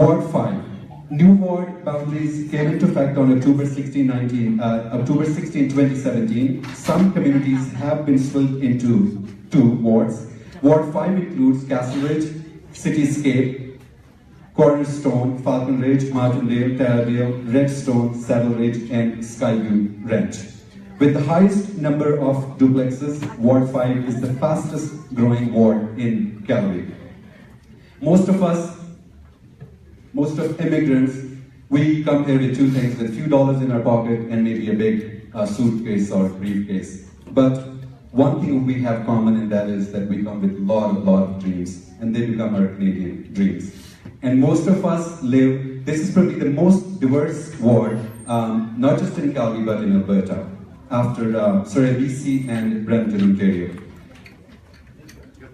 Ward 5. New ward boundaries came into effect on October 16, 2017. Some communities have been split into 2 wards. Ward 5 includes Castle Ridge, Cityscape, Cornerstone, Falcon Ridge, Martindale, Taradale, Redstone, Saddle Ridge, and Skyview Ranch. With the highest number of duplexes, Ward 5 is the fastest growing ward in Calgary. Most of immigrants, we come here with 2 things, with a few dollars in our pocket and maybe a big suitcase or briefcase. But one thing we have common, and that is that we come with a lot of dreams, and they become our Canadian dreams. And most of us live, this is probably the most diverse ward, not just in Calgary but in Alberta, after Surrey, BC and Brampton, Ontario.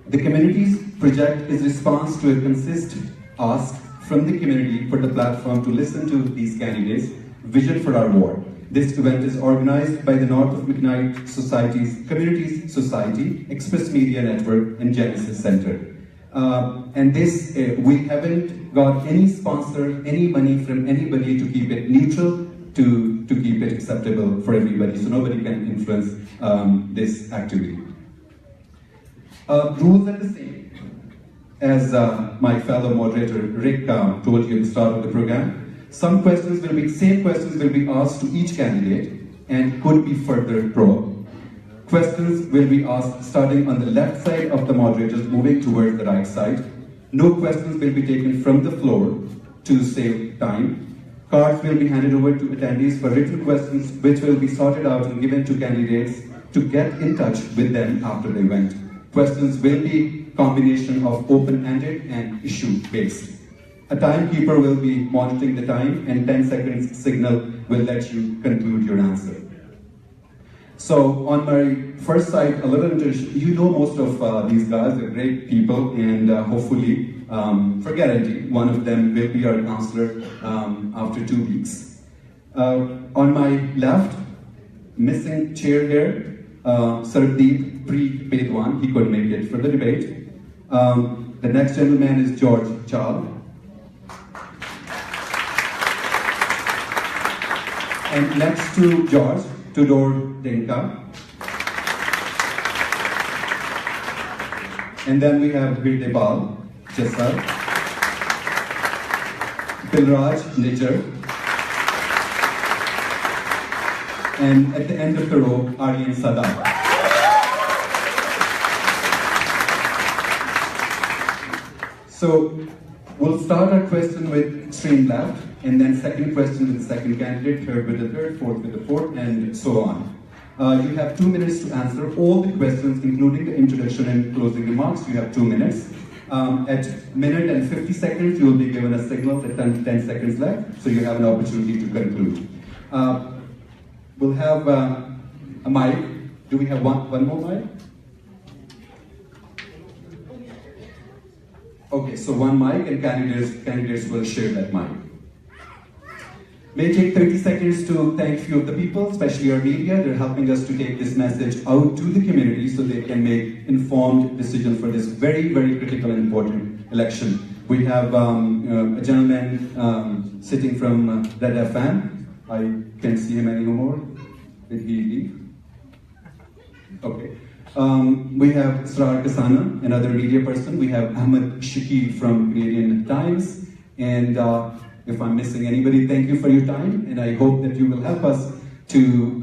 The community's project is response to a consistent ask from the community for the platform to listen to these candidates' vision for our ward. This event is organized by the North of McKnight Society's Communities Society, Express Media Network, and Genesis Center. And this, we haven't got any sponsor, any money from anybody to keep it neutral, to keep it acceptable for everybody, so nobody can influence this activity. Rules are the same as my fellow moderator Rick told you at the start of the program. Same questions will be asked to each candidate and could be further probed. Questions will be asked starting on the left side of the moderators, moving towards the right side. No questions will be taken from the floor to save time. Cards will be handed over to attendees for written questions, which will be sorted out and given to candidates to get in touch with them after the event. Questions will be a combination of open-ended and issue-based. A timekeeper will be monitoring the time, and 10 seconds signal will let you conclude your answer. So on my first slide, a little introduction. You know most of these guys, they're great people, and hopefully, for guarantee, one of them will be our councillor after 2 weeks. On my left, missing chair here, Sardeep Bedwan, he couldn't make it for the debate. The next gentleman is George Chahal. And next to George, Tudor Denka. And then we have Birdebal, Chahal, Pilraj Nijar, and at the end of the row, Aryan Sada. So we'll start our question with extreme left, and then second question with the second candidate, third with the third, fourth with the fourth, and so on. You have 2 minutes to answer all the questions, including the introduction and closing remarks. You have 2 minutes. At minute and 50 seconds, you will be given a signal that 10 seconds left, so you have an opportunity to conclude. We'll have a mic. Do we have one more mic? Okay, so one mic, and candidates will share that mic. May take 30 seconds to thank a few of the people, especially our media. They're helping us to take this message out to the community so they can make informed decisions for this very, very critical and important election. We have a gentleman sitting from Red FM. I can't see him anymore. Did he leave? Okay. We have Srar Kasana, another media person. We have Ahmed Shakil from Canadian Times. And if I'm missing anybody, thank you for your time. And I hope that you will help us to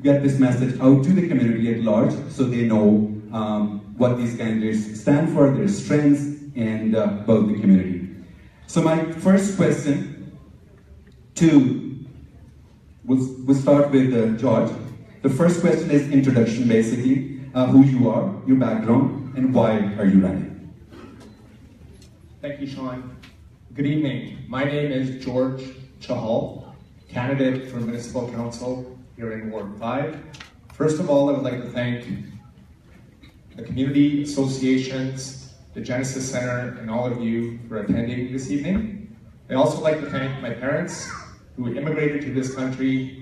get this message out to the community at large so they know what these candidates stand for, their strengths, and about the community. So my first question we'll start with George. The first question is introduction, basically, who you are, your background, and why are you running? Thank you, Sean. Good evening. My name is George Chahal, candidate for Municipal Council here in Ward 5. First of all, I would like to thank the community associations, the Genesis Center, and all of you for attending this evening. I'd also like to thank my parents who immigrated to this country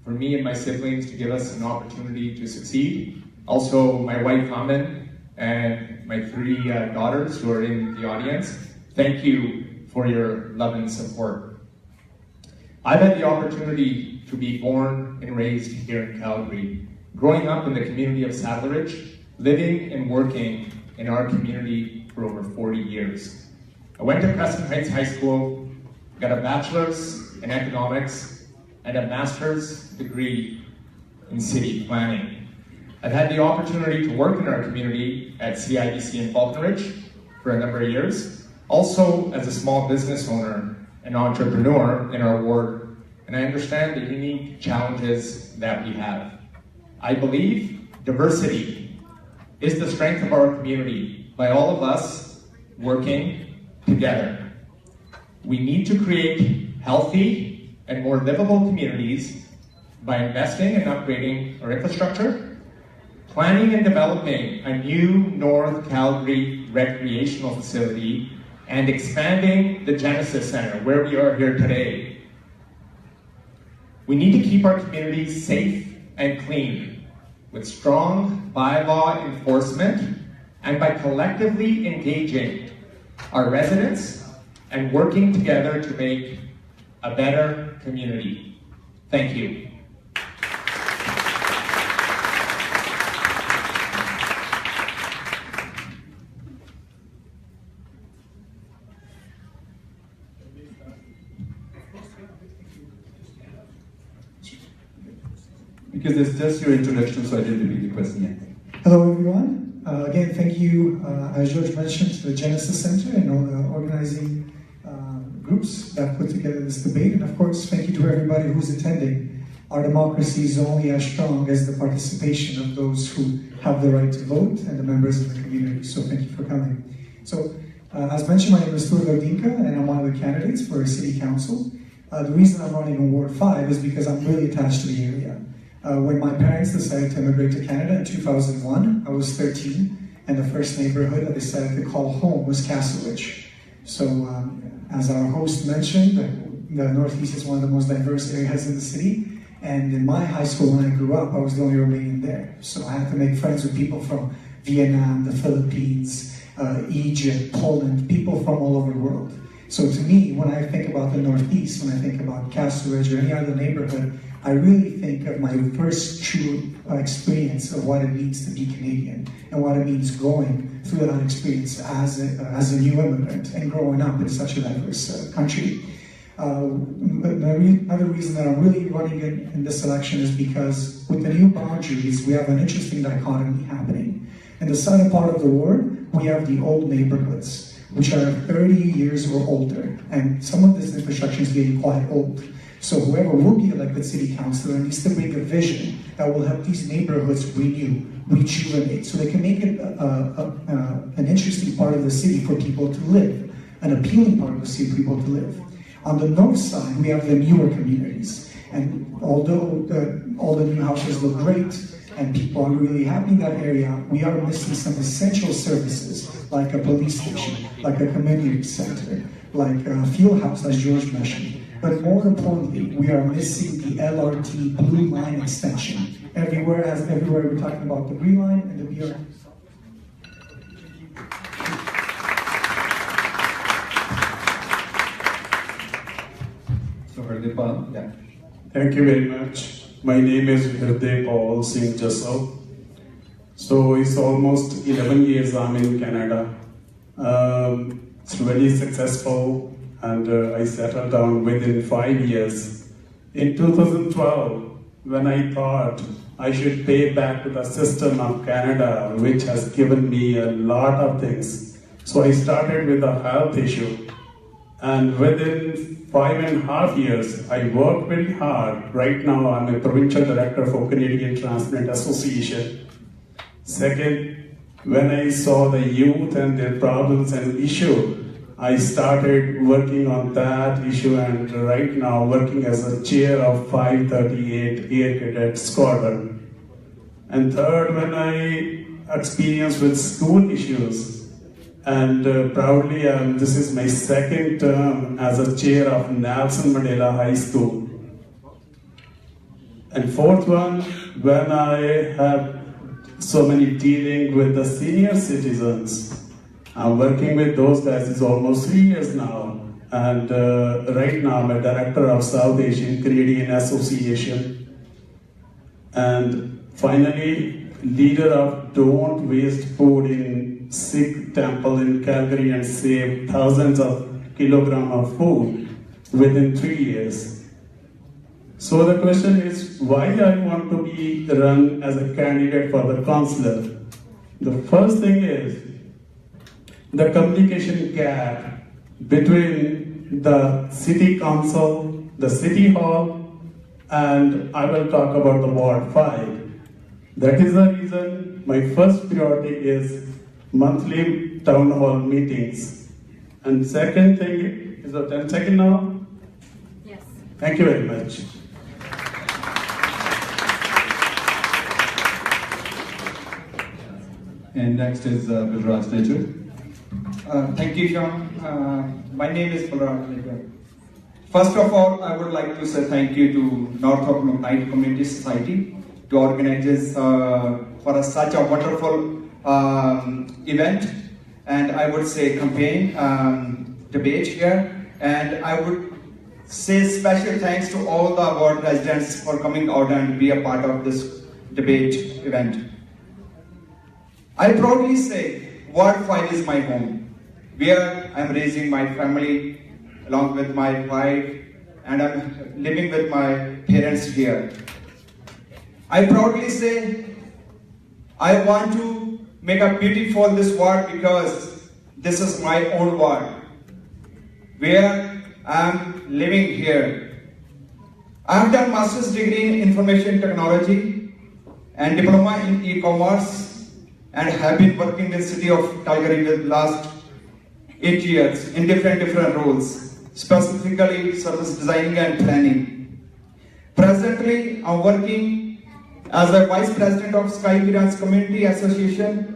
for me and my siblings to give us an opportunity to succeed. Also, my wife, Amin, and my 3 daughters who are in the audience. Thank you for your love and support. I've had the opportunity to be born and raised here in Calgary, growing up in the community of Saddleridge, living and working in our community for over 40 years. I went to Crescent Heights High School, got a bachelor's in economics and a master's degree in city planning. I've had the opportunity to work in our community at CIBC in Falconridge for a number of years, also as a small business owner and entrepreneur in our ward, and I understand the unique challenges that we have. I believe diversity is the strength of our community by all of us working together. We need to create healthy and more livable communities by investing and upgrading our infrastructure, planning and developing a new North Calgary recreational facility, and expanding the Genesis Center where we are here today. We need to keep our communities safe and clean with strong bylaw enforcement and by collectively engaging our residents and working together to make a better community. Thank you. Because it's just your introduction, so I didn't repeat the question yet. Hello, everyone. Again, thank you, as George mentioned, to the Genesis Center and all the organizing groups that put together this debate. And of course, thank you to everybody who's attending. Our democracy is only as strong as the participation of those who have the right to vote and the members of the community. So thank you for coming. So, as mentioned, my name is Tur Gardinka, and I'm one of the candidates for City Council. The reason I'm running in Ward 5 is because I'm really attached to the area. When my parents decided to immigrate to Canada in 2001, I was 13, and the first neighborhood I decided to call home was Castleridge. So, as our host mentioned, the Northeast is one of the most diverse areas in the city, and in my high school when I grew up, I was the only Romanian there. So I had to make friends with people from Vietnam, the Philippines, Egypt, Poland, people from all over the world. So to me, when I think about the Northeast, when I think about Castleridge or any other neighborhood, I really think of my first true experience of what it means to be Canadian and what it means going through that experience as a new immigrant and growing up in such a diverse country. Another reason that I'm really running in this election is because with the new boundaries, we have an interesting dichotomy happening. In the southern part of the ward, we have the old neighborhoods, which are 30 years or older, and some of this infrastructure is getting quite old. So whoever will be elected city councillor needs to bring a vision that will help these neighborhoods renew, rejuvenate, so they can make it an interesting part of the city for people to live, an appealing part of the city for people to live. On the north side, we have the newer communities, and although all the new houses look great and people are really happy in that area, we are missing some essential services like a police station, like a community center, like a field house, as George mentioned. But more importantly, we are missing the LRT blue line extension. Everywhere we're talking about the green line and the BR. So Hardipal, yeah. Thank you very much. My name is Paul Singh Chahal. So it's almost 11 years I'm in Canada. It's very successful. And I settled down within 5 years. In 2012, when I thought I should pay back to the system of Canada, which has given me a lot of things. So I started with a health issue. And within 5.5 years, I worked very hard. Right now, I'm a provincial director for Canadian Transplant Association. Second, when I saw the youth and their problems and issues, I started working on that issue, and right now working as a chair of 538 Air Cadet Squadron. And third, when I experienced with school issues, and proudly this is my second term as a chair of Nelson Mandela High School. And fourth one, when I have so many dealing with the senior citizens, I'm working with those guys is almost 3 years now. And right now I'm a director of South Asian Canadian Association. And finally, leader of Don't Waste Food in Sikh Temple in Calgary and save thousands of kilograms of food within 3 years. So the question is, why I want to be run as a candidate for the councillor? The first thing is the communication gap between the city council, the city hall, and I will talk about the Ward 5. That is the reason my first priority is monthly town hall meetings. And second thing, is it 10 seconds now? Yes. Thank you very much. And next is Bilraj Najjar. Thank you, Sean. My name is Balraj Najjar. First of all, I would like to say thank you to North of McKnight Community Society to organize this for such a wonderful event, and I would say campaign debate here. And I would say special thanks to all the ward residents for coming out and be a part of this debate event. I proudly say Ward 5 is my home, where I'm raising my family along with my wife, and I'm living with my parents here. I proudly say I want to make a beautiful this ward because this is my own ward, where I'm living here. I've done master's degree in information technology and diploma in e-commerce, and have been working in the city of Calgary for the last 8 years in different roles, specifically service designing and planning. Presently, I'm working as a vice president of Sky Mirans Community Association,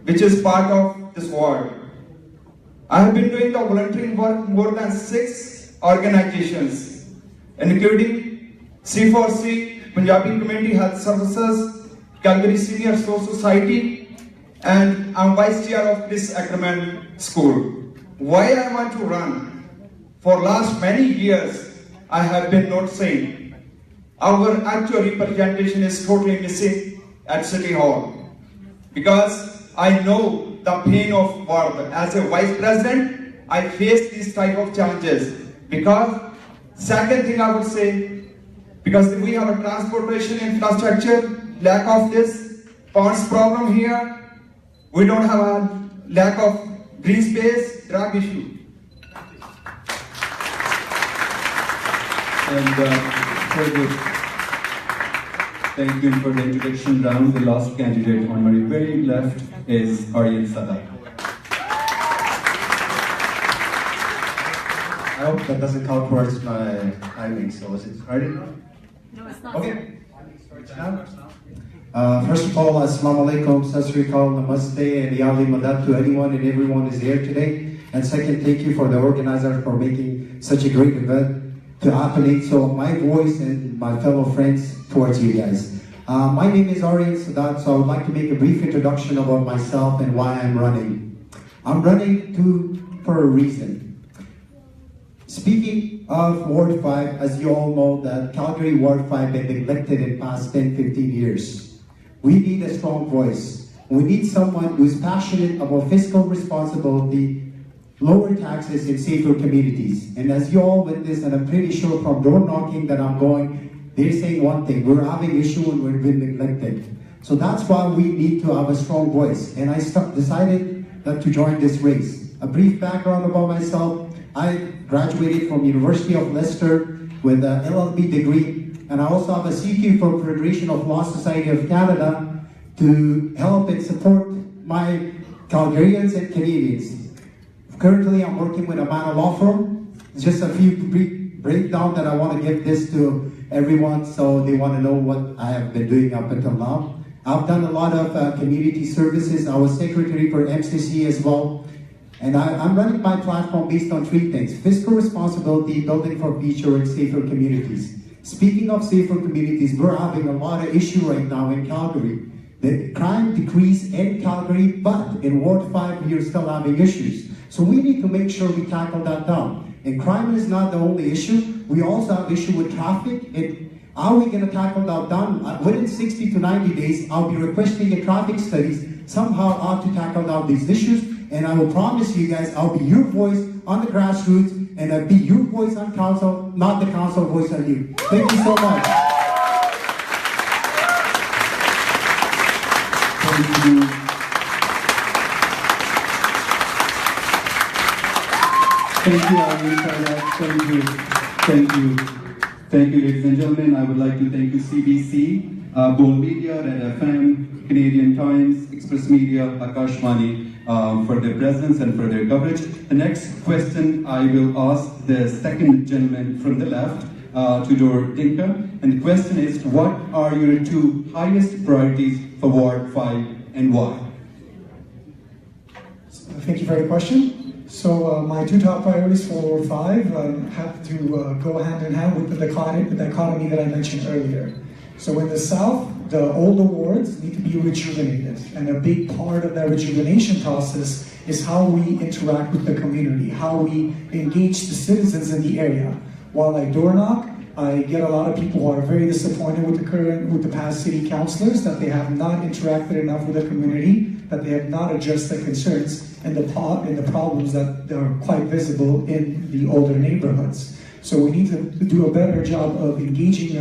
which is part of this ward. I have been doing the volunteering work more than 6 organizations, including C4C, Punjabi Community Health Services, Calgary Senior Soul Society, and I'm vice chair of this Ackerman School. Why I want to run? For last many years, I have been noticing our actual representation is totally missing at City Hall. Because I know the pain of ward. As a vice president, I face these type of challenges. Because, second thing I would say, because we have a transportation infrastructure, lack of this, ponds problem here, we don't have a lack of green space, drug issue. And thank you for the introduction round. The last candidate on my very left is Aryan Sada. I hope that doesn't count towards my timing, so is it ready? No, it's not. Okay. First of all, Assalamu alaikum, Sasrikal, Namaste, and Yali Madad to anyone and everyone is here today. And second, thank you for the organizer for making such a great event to appellate so my voice and my fellow friends towards you guys. My name is Aryan Sadat, so I would like to make a brief introduction about myself and why I'm running. I'm running for a reason. Speaking of Ward 5, as you all know, that Calgary Ward 5 been neglected in past 10-15 years. We need a strong voice. We need someone who's passionate about fiscal responsibility, lower taxes, and safer communities. And as you all witness, and I'm pretty sure from door knocking that I'm going, they're saying one thing: we're having issue and we've been neglected. So that's why we need to have a strong voice. And I decided to join this race. A brief background about myself: I graduated from University of Leicester with an LLB degree, and I also have a CQ from Federation of Law Society of Canada to help and support my Calgarians and Canadians. Currently, I'm working with a Amana law firm. It's just a few brief breakdown that I want to give this to everyone so they want to know what I have been doing up until now. I've done a lot of community services. I was secretary for MCC as well. And I'm running my platform based on 3 things: fiscal responsibility, building for future, and safer communities. Speaking of safer communities, we're having a lot of issue right now in Calgary. The crime decreased in Calgary, but in Ward 5 we are still having issues. So we need to make sure we tackle that down. And crime is not the only issue. We also have issue with traffic. Are we going to tackle that down? Within 60 to 90 days, I'll be requesting a traffic studies somehow how to tackle down these issues. And I will promise you guys, I'll be your voice on the grassroots, and I'll be your voice on council, not the council voice on you. Thank you so much. Thank you. Thank you, Arvind, for that. Thank you. Thank you. Thank you, ladies and gentlemen. I would like to thank you, CBC, Bold Media, Red FM, Canadian Times, Express Media, Akashvani, for their presence and for their coverage. The next question I will ask the second gentleman from the left, Tudor Dinka. And the question is, what are your two highest priorities for Ward 5 and why? Thank you for the question. So my two top priorities for Ward 5 have to go hand in hand with the dichotomy that I mentioned earlier. So in the south, the older wards need to be rejuvenated. And a big part of that rejuvenation process is how we interact with the community, how we engage the citizens in the area. While I door knock, I get a lot of people who are very disappointed with the past city councillors, that they have not interacted enough with the community, that they have not addressed the concerns and the problems that are quite visible in the older neighborhoods. So we need to do a better job of engaging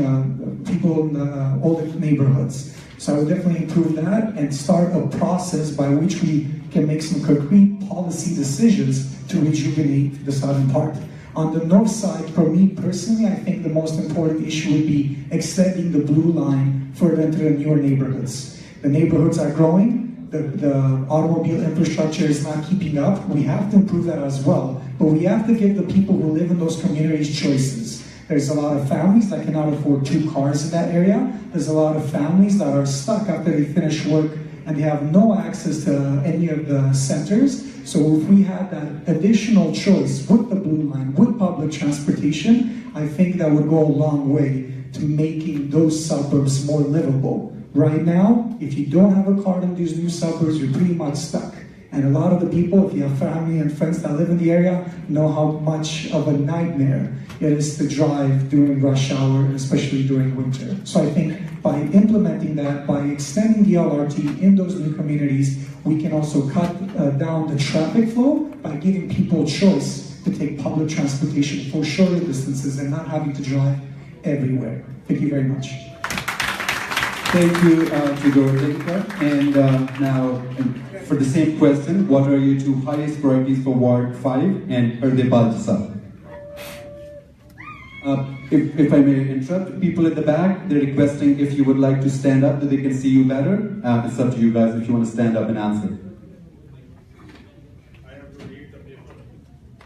people in the older neighborhoods. So I would definitely improve that and start a process by which we can make some concrete policy decisions to rejuvenate the southern part. On the north side, for me personally, I think the most important issue would be extending the blue line further into the newer neighborhoods. The neighborhoods are growing, the automobile infrastructure is not keeping up. We have to improve that as well, but we have to give the people who live in those communities choices. There's a lot of families that cannot afford 2 cars in that area. There's a lot of families that are stuck after they finish work and they have no access to any of the centers. So if we had that additional choice with the blue line, with public transportation, I think that would go a long way to making those suburbs more livable. Right now, if you don't have a car in these new suburbs, you're pretty much stuck. And a lot of the people, if you have family and friends that live in the area, know how much of a nightmare it is to drive during rush hour, especially during winter. So I think by implementing that, by extending the LRT in those new communities, we can also cut down the traffic flow by giving people choice to take public transportation for shorter distances and not having to drive everywhere. Thank you very much. Thank you, Tudor Dinka. And now, for the same question, what are your two highest priorities for Ward 5 and Erde Baltasar? If I may interrupt, people at the back, they're requesting if you would like to stand up so they can see you better. It's up to you guys if you want to stand up and answer. I have to read the paper.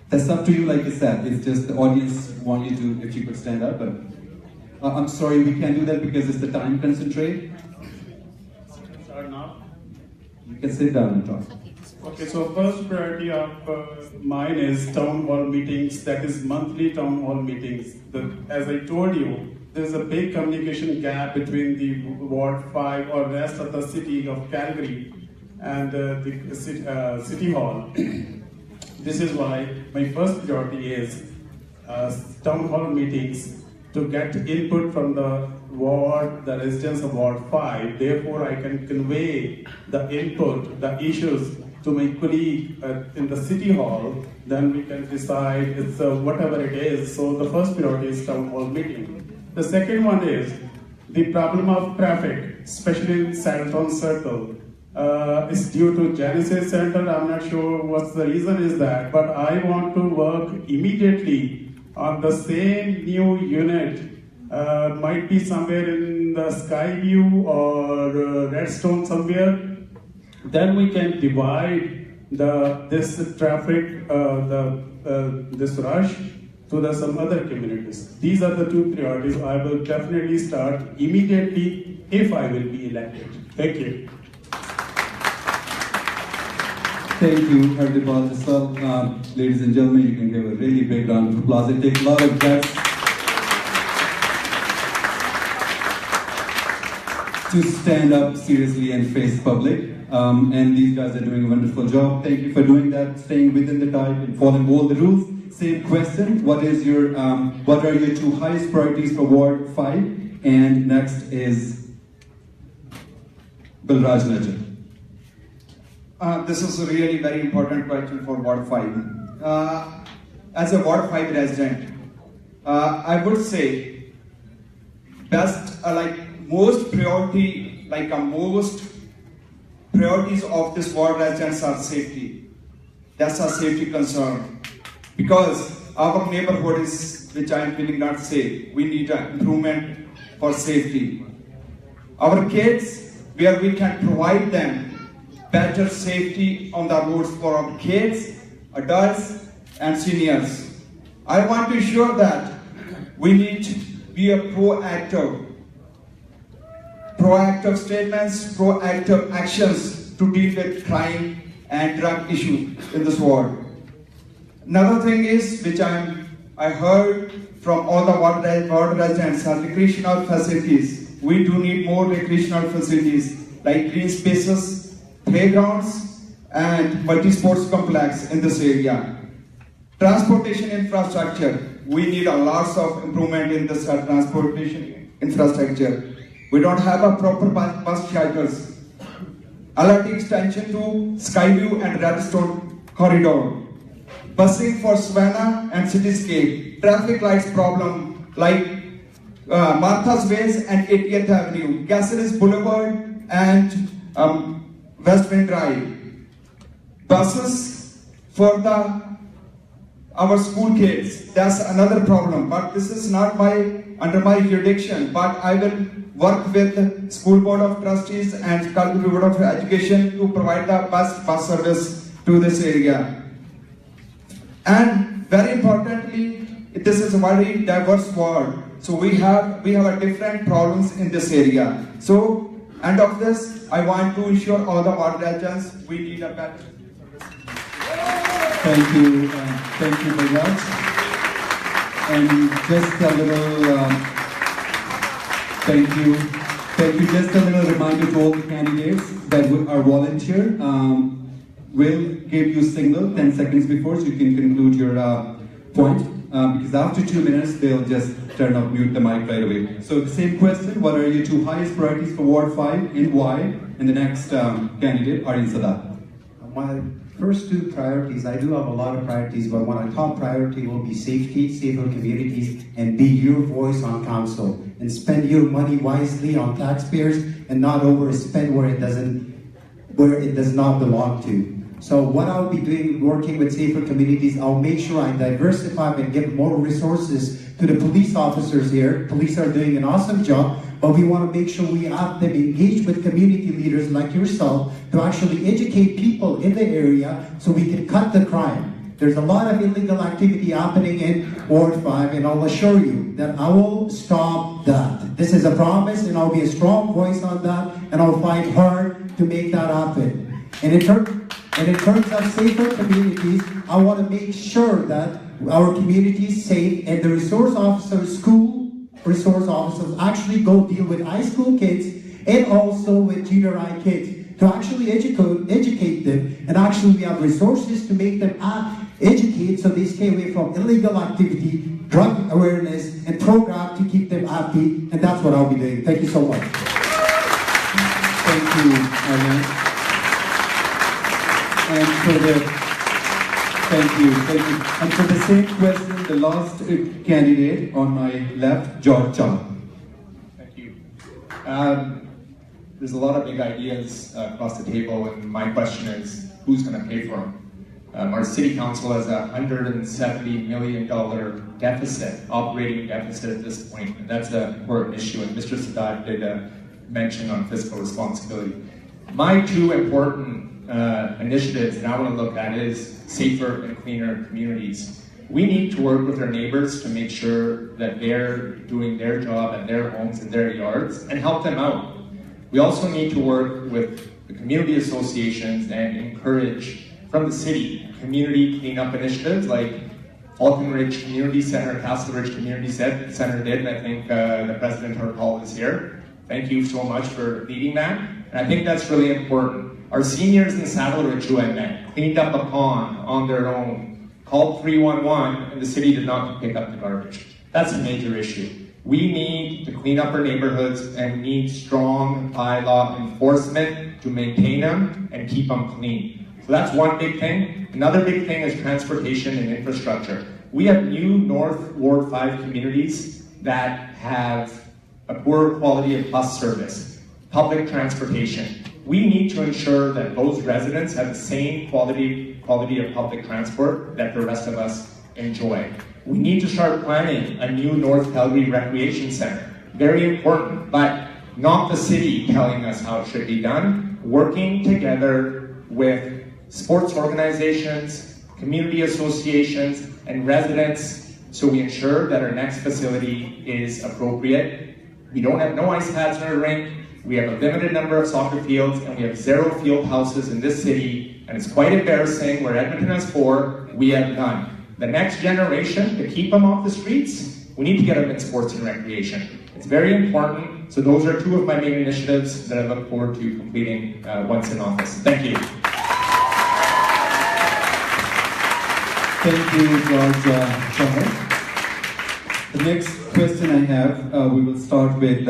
That's up to you, like I said. It's just the audience want you to, if you could stand up. But I'm sorry, we can't do that because it's the time concentrate. Start now. You can sit down and talk. Okay, so first priority of mine is town hall meetings, that is monthly town hall meetings. As I told you, there's a big communication gap between the Ward 5 or rest of the city of Calgary and the city hall. This is why my first priority is town hall meetings to get input from the ward, the residents of Ward 5. Therefore, I can convey the input, the issues to my colleague in the city hall. Then we can decide it's whatever it is. So the first priority is town hall meeting. The second one is the problem of traffic, especially in Saddleton Circle. It's due to Genesis Center. I'm not sure what the reason is that, but I want to work immediately on the same new unit, might be somewhere in the Skyview or Redstone somewhere. Then we can divide this traffic, this rush to some other communities. These are the two priorities. I will definitely start immediately if I will be elected. Thank you. Thank you, Erde Baltasar. Ladies and gentlemen, you can give a really big round of applause. It takes a lot of guts to stand up seriously and face public. And these guys are doing a wonderful job. Thank you for doing that, staying within the time and following all the rules. Same question, what are your two highest priorities for Ward 5? And next is Balraj Najjar. This is a really very important question for Ward 5. As a Ward 5 resident, I would say most priorities of this ward residents are safety. That's a safety concern. Because our neighborhood is, which I am feeling not safe, we need an improvement for safety. Our kids, where we can provide them better safety on the roads for our kids, adults, and seniors. I want to ensure that we need to be a proactive statements, proactive actions to deal with crime and drug issue in this ward. Another thing is, which I heard from all the ward residents, are recreational facilities. We do need more recreational facilities like green spaces, playgrounds, and multi-sports complex in this area. Transportation infrastructure. We need a lot of improvement in this transportation infrastructure. We don't have a proper bus shelters. LRT extension to Skyview and Redstone corridor. Busing for Savannah and Cityscape. Traffic lights problem like Martha's Ways and 80th Avenue. Cassilis Boulevard and West Wind Drive. Buses for our school kids. That's another problem. But this is not under my jurisdiction. But I will work with the School Board of Trustees and Calgary Board of Education to provide the best bus service to this area. And very importantly, this is a very diverse ward. So we have a different problems in this area. So, end of this, I want to ensure all the ward residents we need a better. Thank you Balraj. And just a little, thank you. Just a little reminder to all the candidates that are volunteer. We'll give you a signal 10 seconds before so you can conclude your point. Because after 2 minutes, they'll just mute the mic right away. So the same question, what are your two highest priorities for Ward 5 and why? And the next candidate, Aryan Sadat. My first two priorities, I do have a lot of priorities, but my top priority will be safety, safer communities, and be your voice on council. And spend your money wisely on taxpayers and not overspend where it does not belong to. So what I'll be doing, working with safer communities, I'll make sure I diversify and give more resources to the police officers here. Police are doing an awesome job, but we want to make sure we have them engage with community leaders like yourself to actually educate people in the area so we can cut the crime. There's a lot of illegal activity happening in Ward 5, and I'll assure you that I will stop that. This is a promise, and I'll be a strong voice on that, and I'll fight hard to make that happen. And in terms of safer communities, I want to make sure that our community is safe, and the resource officers, school resource officers, actually go deal with high school kids and also with junior high kids to actually educate them, and actually we have resources to make them educate so they stay away from illegal activity, drug awareness, and program to keep them happy, and that's what I'll be doing. Thank you so much. Thank you, Aryan. Thank you. And for the same question, the last candidate on my left, George Chahal. Thank you. There's a lot of big ideas across the table, and my question is, who's going to pay for them? Our city council has a $170 million deficit, operating deficit at this point, and that's an important issue, and Mr. Sadat did mention on fiscal responsibility. My two important initiatives that I want to look at is safer and cleaner communities. We need to work with our neighbors to make sure that they're doing their job at their homes and their yards and help them out. We also need to work with the community associations and encourage from the city community cleanup initiatives like Falcon Ridge Community Center, Castle Ridge Community Center did, and I think the president, Chahal, is here. Thank you so much for leading that. And I think that's really important. Our seniors in Saddle Ridge who I met cleaned up a pond on their own, called 311, and the city did not pick up the garbage. That's a major issue. We need to clean up our neighborhoods and need strong bylaw enforcement to maintain them and keep them clean. So that's one big thing. Another big thing is transportation and infrastructure. We have new North Ward 5 communities that have a poor quality of bus service, public transportation. We need to ensure that those residents have the same quality of public transport that the rest of us enjoy. We need to start planning a new North Calgary Recreation Center. Very important, but not the city telling us how it should be done. Working together with sports organizations, community associations, and residents so we ensure that our next facility is appropriate. We don't have no ice pads in our rink. We have a limited number of soccer fields, and we have 0 field houses in this city, and it's quite embarrassing. Where Edmonton has 4, we have none. The next generation, to keep them off the streets, we need to get them in sports and recreation. It's very important. So those are 2 of my main initiatives that I look forward to completing once in office. Thank you. Thank you, George Chahal. The next question I have, we will start with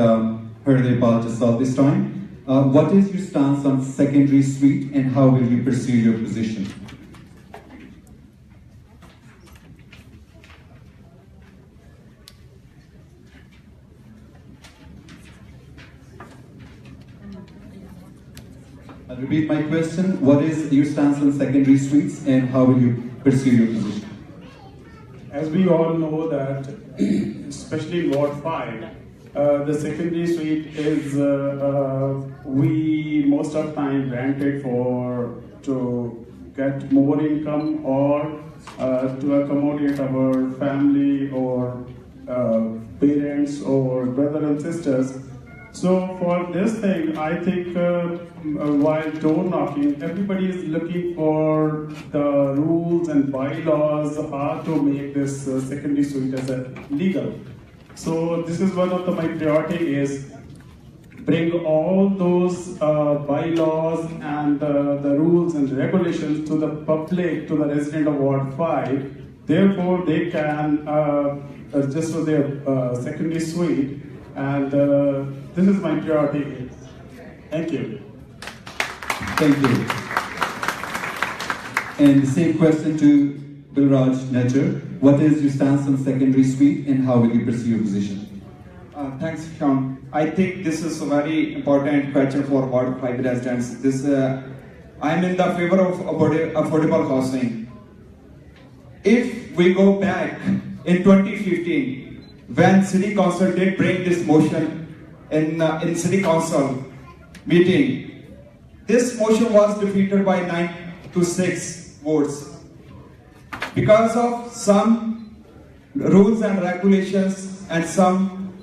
Herday Baltasar this time. What is your stance on secondary suite and how will you pursue your position? I'll repeat my question. What is your stance on secondary suites and how will you pursue your position? As we all know that, especially in Ward 5, the secondary suite is, we most of the time rent it to get more income or to accommodate our family or parents or brothers and sisters. So for this thing, I think while door knocking, everybody is looking for the rules and bylaws, how to make this secondary suite as a legal. So this is one of my priority is bring all those bylaws and the rules and regulations to the public, to the resident of Ward 5. Therefore, they can register their secondary suite. And this is my priority. Thank you. Thank you. And the same question to Bilraj Najar. What is your stance on secondary suite and how will you pursue your position? Thanks, Sean. I think this is a very important question for Ward 5 residents. I'm in the favor of affordable housing. If we go back in 2015, when City Council did bring this motion in City Council meeting, this motion was defeated by 9 to 6 votes. Because of some rules and regulations and some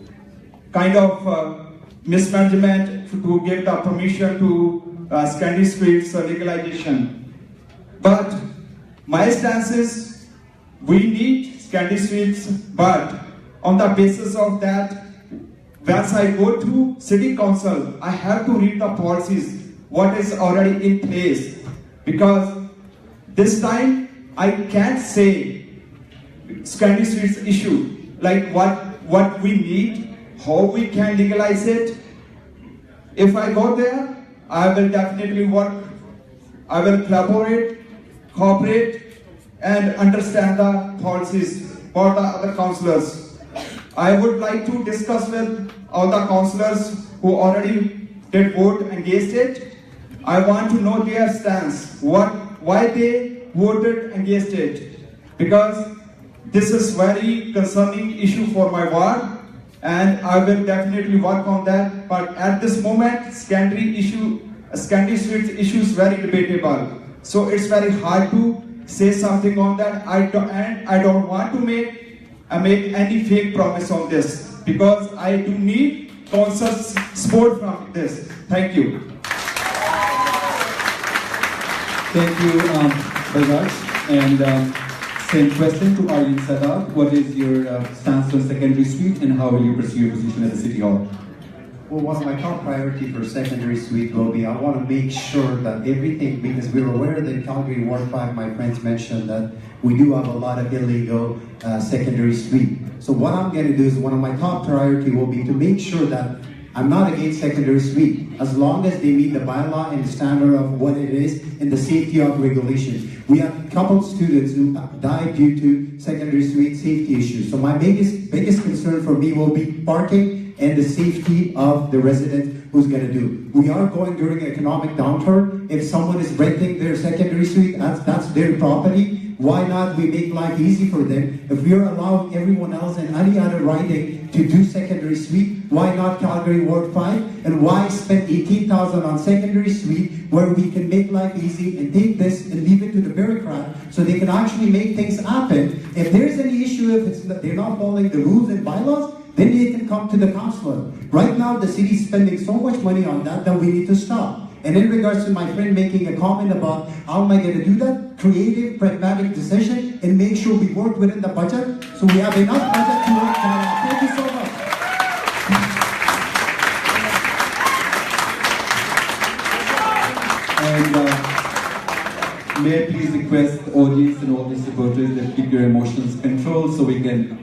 kind of mismanagement to give the permission to secondary suites legalization. But my stance is we need secondary suites, but on the basis of that, once I go to City Council, I have to read the policies, what is already in place. Because this time, I can't say secondary suites issue, like what we need, how we can legalize it. If I go there, I will definitely work, I will collaborate, cooperate, and understand the policies for the other councillors. I would like to discuss with all the councillors who already did vote against it. I want to know their stance, why they voted against it. Because this is very concerning issue for my ward, and I will definitely work on that. But at this moment, secondary suites issue is very debatable. So it's very hard to say something on that. I don't want to make any fake promise on this, because I do need council's support from this. Thank you. Thank you, Bajaj. And same question to Arlene Sadab. What is your stance on secondary suite and how will you pursue your position at the City Hall? Well, one of my top priority for secondary suite will be I want to make sure that everything, because we're aware that Calgary Ward 5, my friends mentioned that we do have a lot of illegal secondary suite. So what I'm going to do is one of my top priority will be to make sure that I'm not against secondary suite, as long as they meet the bylaw and the standard of what it is and the safety of regulation. We have a couple students who died due to secondary suite safety issues. So my biggest concern for me will be parking and the safety of the resident who's going to do. We are going during an economic downturn. If someone is renting their secondary suite, that's their property. Why not we make life easy for them? If we are allowing everyone else and any other riding to do secondary suite, why not Calgary Ward 5? And why spend $18,000 on secondary suite where we can make life easy and take this and leave it to the bureaucrat so they can actually make things happen. If there's any issue, if they're not following the rules and bylaws, then they can come to the councillor. Right now, the city is spending so much money on that we need to stop. And in regards to my friend making a comment about how am I going to do that, creative, pragmatic decision, and make sure we work within the budget, so we have enough budget to work. Thank you so much. And may I please request the audience and all the supporters that keep your emotions controlled so we can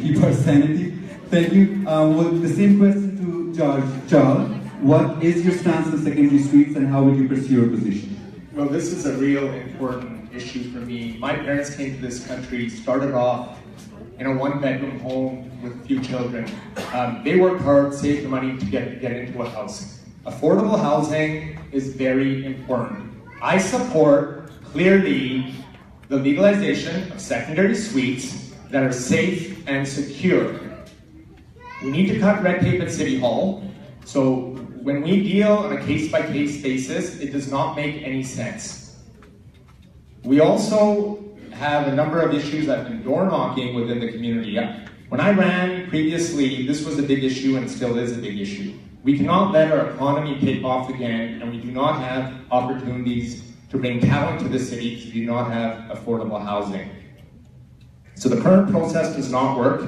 keep our sanity. Thank you. Well, the same question to Chahal. What is your stance on secondary suites and how will you pursue your position? Well, this is a real important issue for me. My parents came to this country, started off in a one-bedroom home with a few children. They worked hard, saved the money to get into a house. Affordable housing is very important. I support clearly the legalization of secondary suites that are safe and secure. We need to cut red tape at City Hall. So when we deal on a case-by-case basis, it does not make any sense. We also have a number of issues that have been door knocking within the community. When I ran previously, this was a big issue and still is a big issue. We cannot let our economy take off again, and we do not have opportunities to bring talent to the city because we do not have affordable housing. So the current process does not work,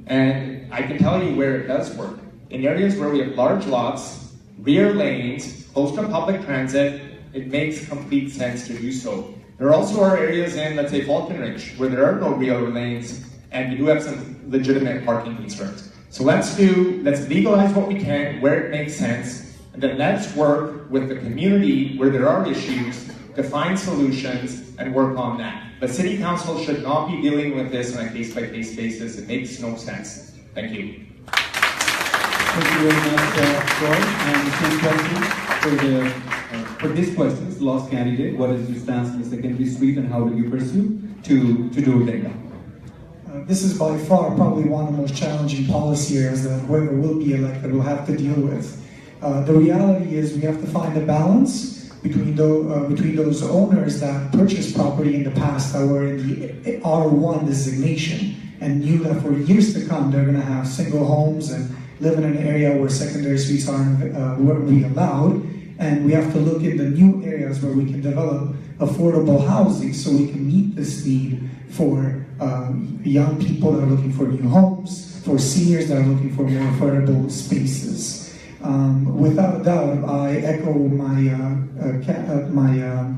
and I can tell you where it does work. In areas where we have large lots, rear lanes, close to public transit, it makes complete sense to do so. There also are areas in, let's say, Falconridge, where there are no rear lanes, and we do have some legitimate parking concerns. So let's legalize what we can, where it makes sense, and then let's work with the community where there are issues to find solutions and work on that. But City Council should not be dealing with this on a case-by-case basis. It makes no sense. Thank you. Thank you very much, Troy. And the same question for this question, the last candidate. What is your stance on the secondary suite and how will you pursue to do that? This is by far probably one of the most challenging policy areas that whoever will be elected will have to deal with. The reality is we have to find a balance between those owners that purchased property in the past that were in the R1 designation and knew that for years to come they're going to have single homes and live in an area where secondary suites aren't be allowed, and we have to look in the new areas where we can develop affordable housing so we can meet this need for young people that are looking for new homes, for seniors that are looking for more affordable spaces. Without a doubt, I echo my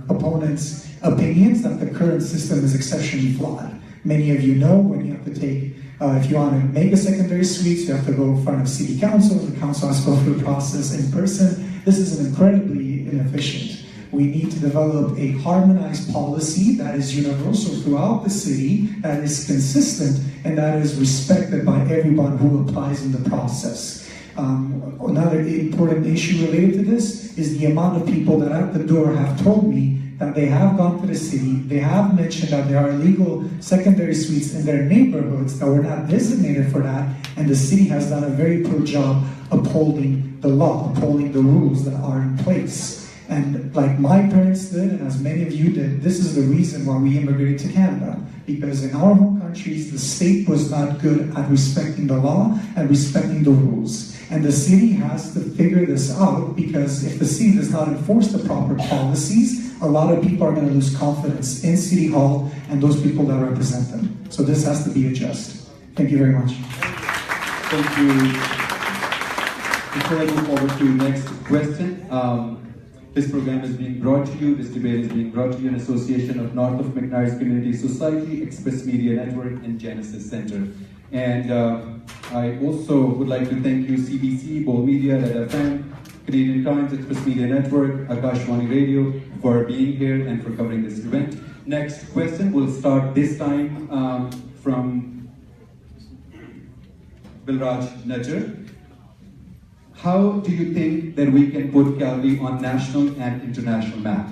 opponent's opinions that the current system is exceptionally flawed. Many of you know when you have to take if you want to make a secondary suite, you have to go in front of City Council. The Council has to go through the process in person. This is incredibly inefficient. We need to develop a harmonized policy that is universal throughout the city, that is consistent, and that is respected by everyone who applies in the process. Another important issue related to this is the amount of people that at the door have told me that they have gone to the city, they have mentioned that there are illegal secondary suites in their neighborhoods that were not designated for that, and the city has done a very poor job upholding the law, upholding the rules that are in place. And like my parents did, and as many of you did, this is the reason why we immigrated to Canada. Because in our home countries, the state was not good at respecting the law and respecting the rules. And the city has to figure this out, because if the city does not enforce the proper policies, a lot of people are going to lose confidence in City Hall and those people that represent them. So this has to be addressed. Thank you very much. Thank you. Before I move forward to the next question, this program is being brought to you, this debate is being brought to you in association of North of McKnight's Community Society, Express Media Network, and Genesis Center. And I also would like to thank you, CBC, Bowl Media, Red FM, Canadian Times, Express Media Network, Akashwani Radio, for being here and for covering this event. Next question will start this time from Bilraj Najar. How do you think that we can put Calgary on national and international map?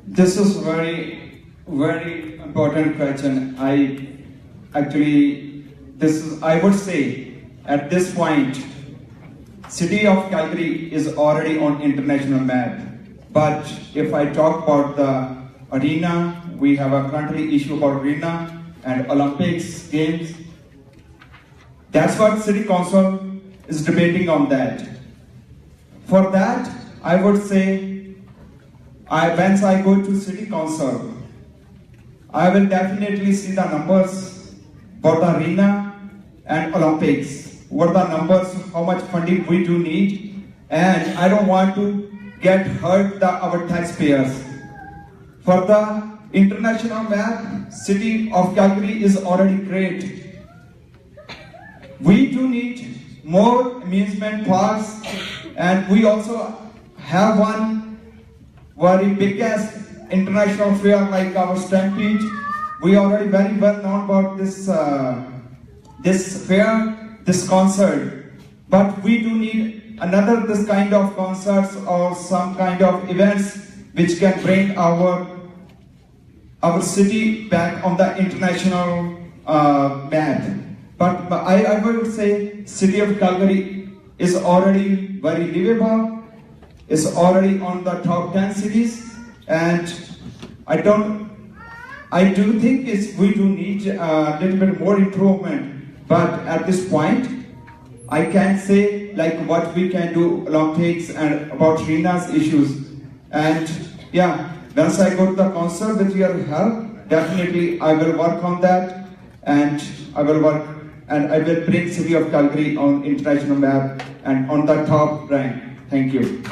This is very, very important question. I would say at this point, city of Calgary is already on international map. But if I talk about the arena, we have a currently issue about arena and Olympics games. That's what City Council is debating on that. For that, I would say, once I go to City Council, I will definitely see the numbers for the arena and Olympics. What are the numbers, how much funding we do need, and I don't want to get hurt our taxpayers. For the international map, City of Calgary is already great. We do need more amusement parks, and we also have one very biggest international fair like our Stampede. We are already very well known about this fair, this concert, but we do need another this kind of concerts or some kind of events which can bring our city back on the international map. But I would say city of Calgary is already very livable, is already on the top 10 cities, and I do think we do need a little bit more improvement. But at this point, I can't say like what we can do Olympics and about Rina's issues. And yeah, once I go to the concert with your help, definitely I will work on that, and I will bring City of Calgary on international map and on the top rank. Thank you.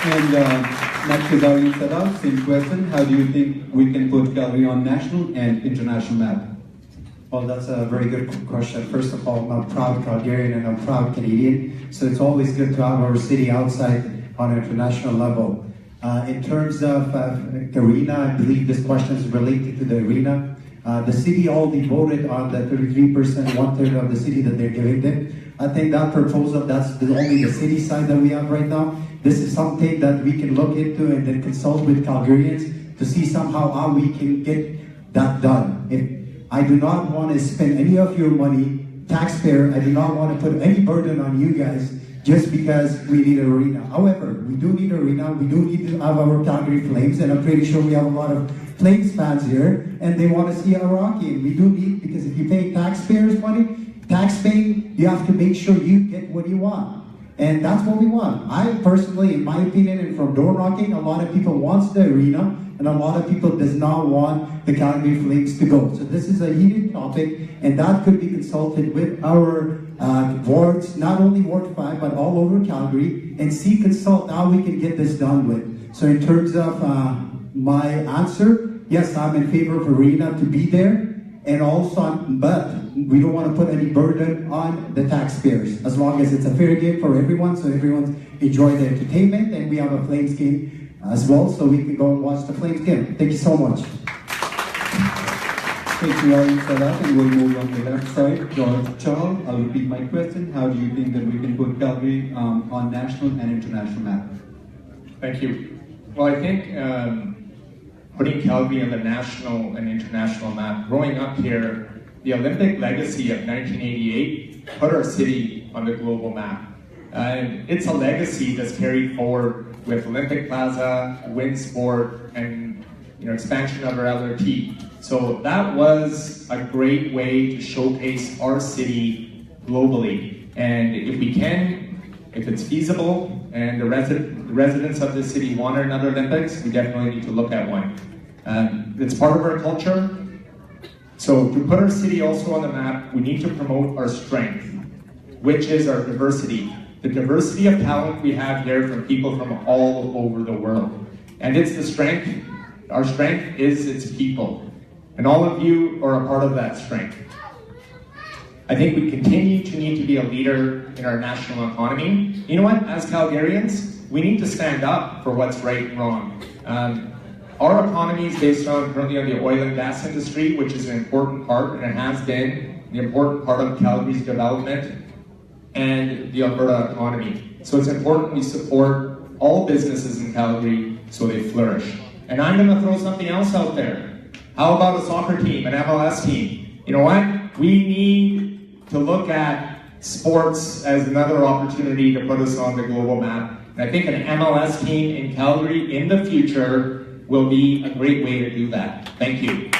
And next is Aryan Sadaf, same question. How do you think we can put Calgary on national and international map? Well, that's a very good question. First of all, I'm a proud Calgarian and I'm a proud Canadian, so it's always good to have our city outside on an international level. In terms of arena, I believe this question is related to the arena. The city already voted on the 33%, one-third of the city that they're giving them. I think that proposal, that's only the city side that we have right now. This is something that we can look into and then consult with Calgarians to see somehow how we can get that done. I do not want to spend any of your money, taxpayer, I do not want to put any burden on you guys just because we need an arena. However, we do need an arena, we do need to have our Calgary Flames, and I'm pretty sure we have a lot of Flames fans here, and they want to see our hockey. And we do need, because if you pay taxpayers money, taxpaying, you have to make sure you get what you want. And that's what we want. I personally, in my opinion, and from door knocking, a lot of people wants the arena, and a lot of people does not want the Calgary Flames to go. So this is a heated topic, and that could be consulted with our wards, not only Ward 5, but all over Calgary, and consult how we can get this done with. So in terms of my answer, yes, I'm in favor of arena to be there, and also, but we don't want to put any burden on the taxpayers, as long as it's a fair game for everyone, so everyone enjoy the entertainment, and we have a Flames game as well, so we can go and watch the Flames game. Thank you so much. Thank you, Aryan Sadaf, and we'll move on the left side. George Chahal, I'll repeat my question. How do you think that we can put Calgary on national and international map? Thank you. Well, I think putting Calgary on the national and international map, growing up here, the Olympic legacy of 1988 put our city on the global map. And it's a legacy that's carried forward with Olympic Plaza, Wind Sport, and expansion of our LRT. So that was a great way to showcase our city globally. And if we can, if it's feasible, and the residents of the city want another Olympics, we definitely need to look at one. It's part of our culture. So to put our city also on the map, we need to promote our strength, which is our diversity. The diversity of talent we have here from people from all over the world. And it's the strength, our strength is its people. And all of you are a part of that strength. I think we continue to need to be a leader in our national economy. You know what, as Calgarians, we need to stand up for what's right and wrong. Our economy is based currently on the oil and gas industry, which is an important part, and it has been the important part of Calgary's development and the Alberta economy. So it's important we support all businesses in Calgary so they flourish. And I'm going to throw something else out there. How about a soccer team, an MLS team? You know what? We need to look at sports as another opportunity to put us on the global map. And I think an MLS team in Calgary in the future will be a great way to do that. Thank you.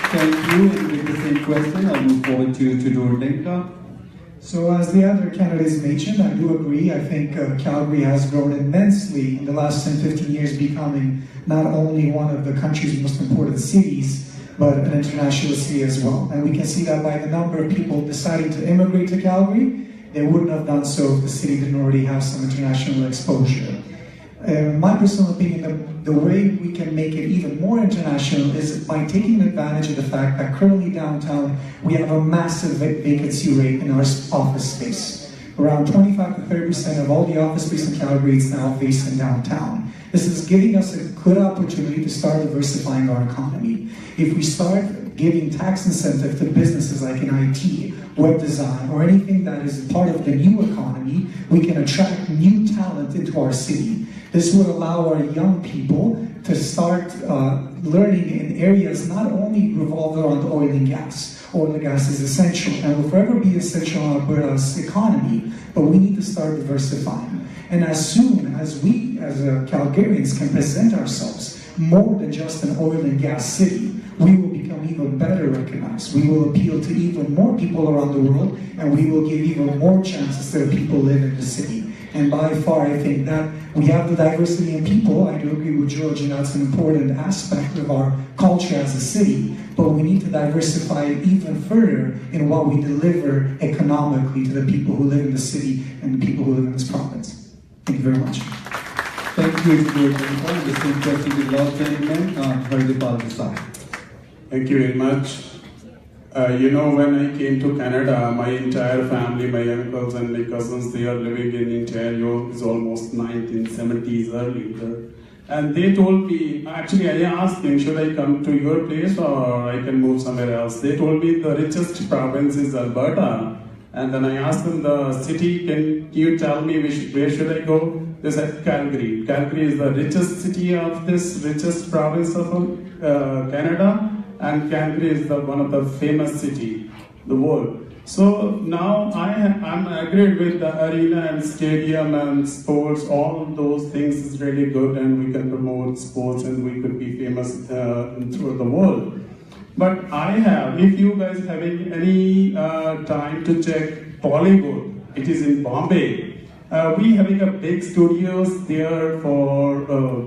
Thank you. And with the same question, I'll move forward to Dordenka. So as the other candidates mentioned, I do agree. I think Calgary has grown immensely in the last 10, 15 years, becoming not only one of the country's most important cities, but an international city as well. And we can see that by the number of people deciding to immigrate to Calgary. They wouldn't have done so if the city didn't already have some international exposure. My personal opinion, the way we can make it even more international is by taking advantage of the fact that currently downtown we have a massive vacancy rate in our office space. Around 25 to 30% of all the office space in Calgary is now based in downtown. This is giving us a good opportunity to start diversifying our economy. If we start giving tax incentive to businesses like in IT, web design, or anything that is part of the new economy, we can attract new talent into our city. This would allow our young people to start learning in areas not only revolved around oil and gas. Oil and gas is essential and will forever be essential in Alberta's economy, but we need to start diversifying. And as soon as we, as Calgarians, can present ourselves more than just an oil and gas city, we will become even better recognized. We will appeal to even more people around the world, and we will give even more chances to the people living in the city. And by far, I think that we have the diversity in people. I do agree with George, and that's an important aspect of our culture as a city. But we need to diversify it even further in what we deliver economically to the people who live in the city and the people who live in this province. Thank you very much. Thank you, George. And the same question to the last gentleman, Hardipal Desai. Thank you very much. When I came to Canada, my entire family, my uncles and my cousins, they are living in Ontario. It's almost 1970s earlier. And they told me, actually I asked them, should I come to your place or I can move somewhere else? They told me the richest province is Alberta. And then I asked them the city, can you tell me where should I go? They said Calgary. Calgary is the richest city of this richest province of Canada. And Calgary is one of the famous city in the world. So now I'm agreed with the arena and stadium and sports, all those things is really good and we can promote sports and we could be famous throughout the world. But if you guys having any time to check Bollywood, it is in Bombay. We having a big studios there for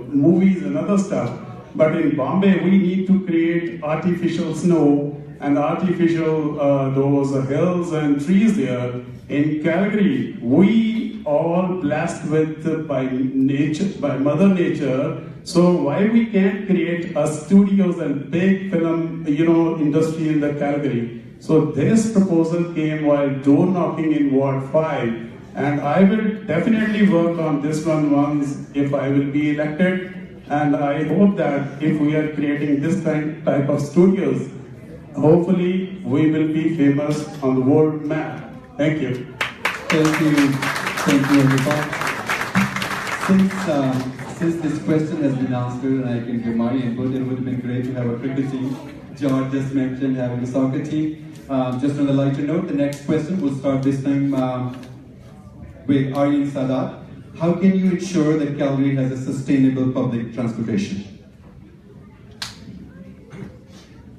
movies and other stuff. But in Bombay, we need to create artificial snow and artificial those hills and trees there. In Calgary, we all blessed with by nature, by Mother Nature. So why we can't create a studios and big film, industry in the Calgary? So this proposal came while door knocking in Ward 5, and I will definitely work on this one once if I will be elected. And I hope that if we are creating this type of studios, hopefully we will be famous on the world map. Thank you. Thank you, everybody. Since this question has been answered and I can give my input, it would have been great to have a cricket team. George just mentioned having a soccer team. Just on a lighter note, the next question will start this time with Aryan Sadat. How can you ensure that Calgary has a sustainable public transportation?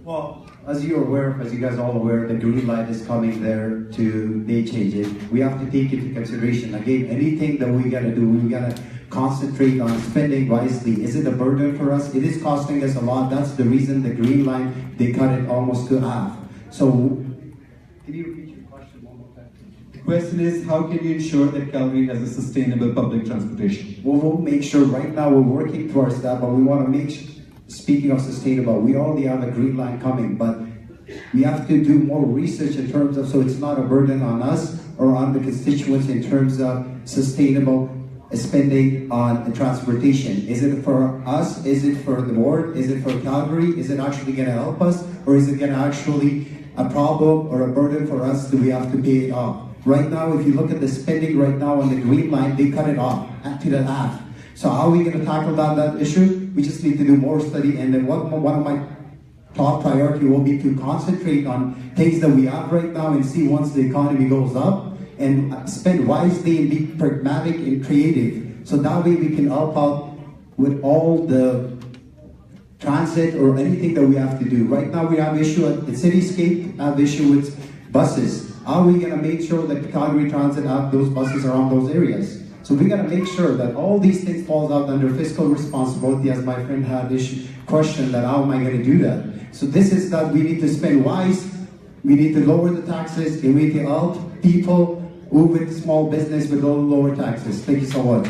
Well, as you guys are all aware, the green light is coming there to day change it. We have to take into consideration, again, anything that we gotta do, we gotta concentrate on spending wisely. Is it a burden for us? It is costing us a lot. That's the reason the green line, they cut it almost to half. So, can you repeat your question one more time? The question is, how can you ensure that Calgary has a sustainable public transportation? Well, we'll make sure. Right now we're working towards that, but we want to make sure, speaking of sustainable, we already have a green line coming, but we have to do more research in terms of, so it's not a burden on us or on the constituents in terms of sustainable spending on transportation. Is it for us? Is it for the board? Is it for Calgary? Is it actually going to help us? Or is it going to actually a problem or a burden for us that we have to pay it off? Right now, if you look at the spending right now on the green line, they cut it off to the half. So how are we going to tackle that issue? We just need to do more study, and then one of my top priority will be to concentrate on things that we have right now and see once the economy goes up and spend wisely and be pragmatic and creative. So that way we can help out with all the transit or anything that we have to do. Right now we have issue at the cityscape, have issue with buses. How are we going to make sure that the Calgary Transit have those buses around those areas? So we got to make sure that all these things falls out under fiscal responsibility, as my friend had this question that how am I going to do that? So this is that we need to spend wise, we need to lower the taxes, and we need to help people who with small business with lower taxes. Thank you so much.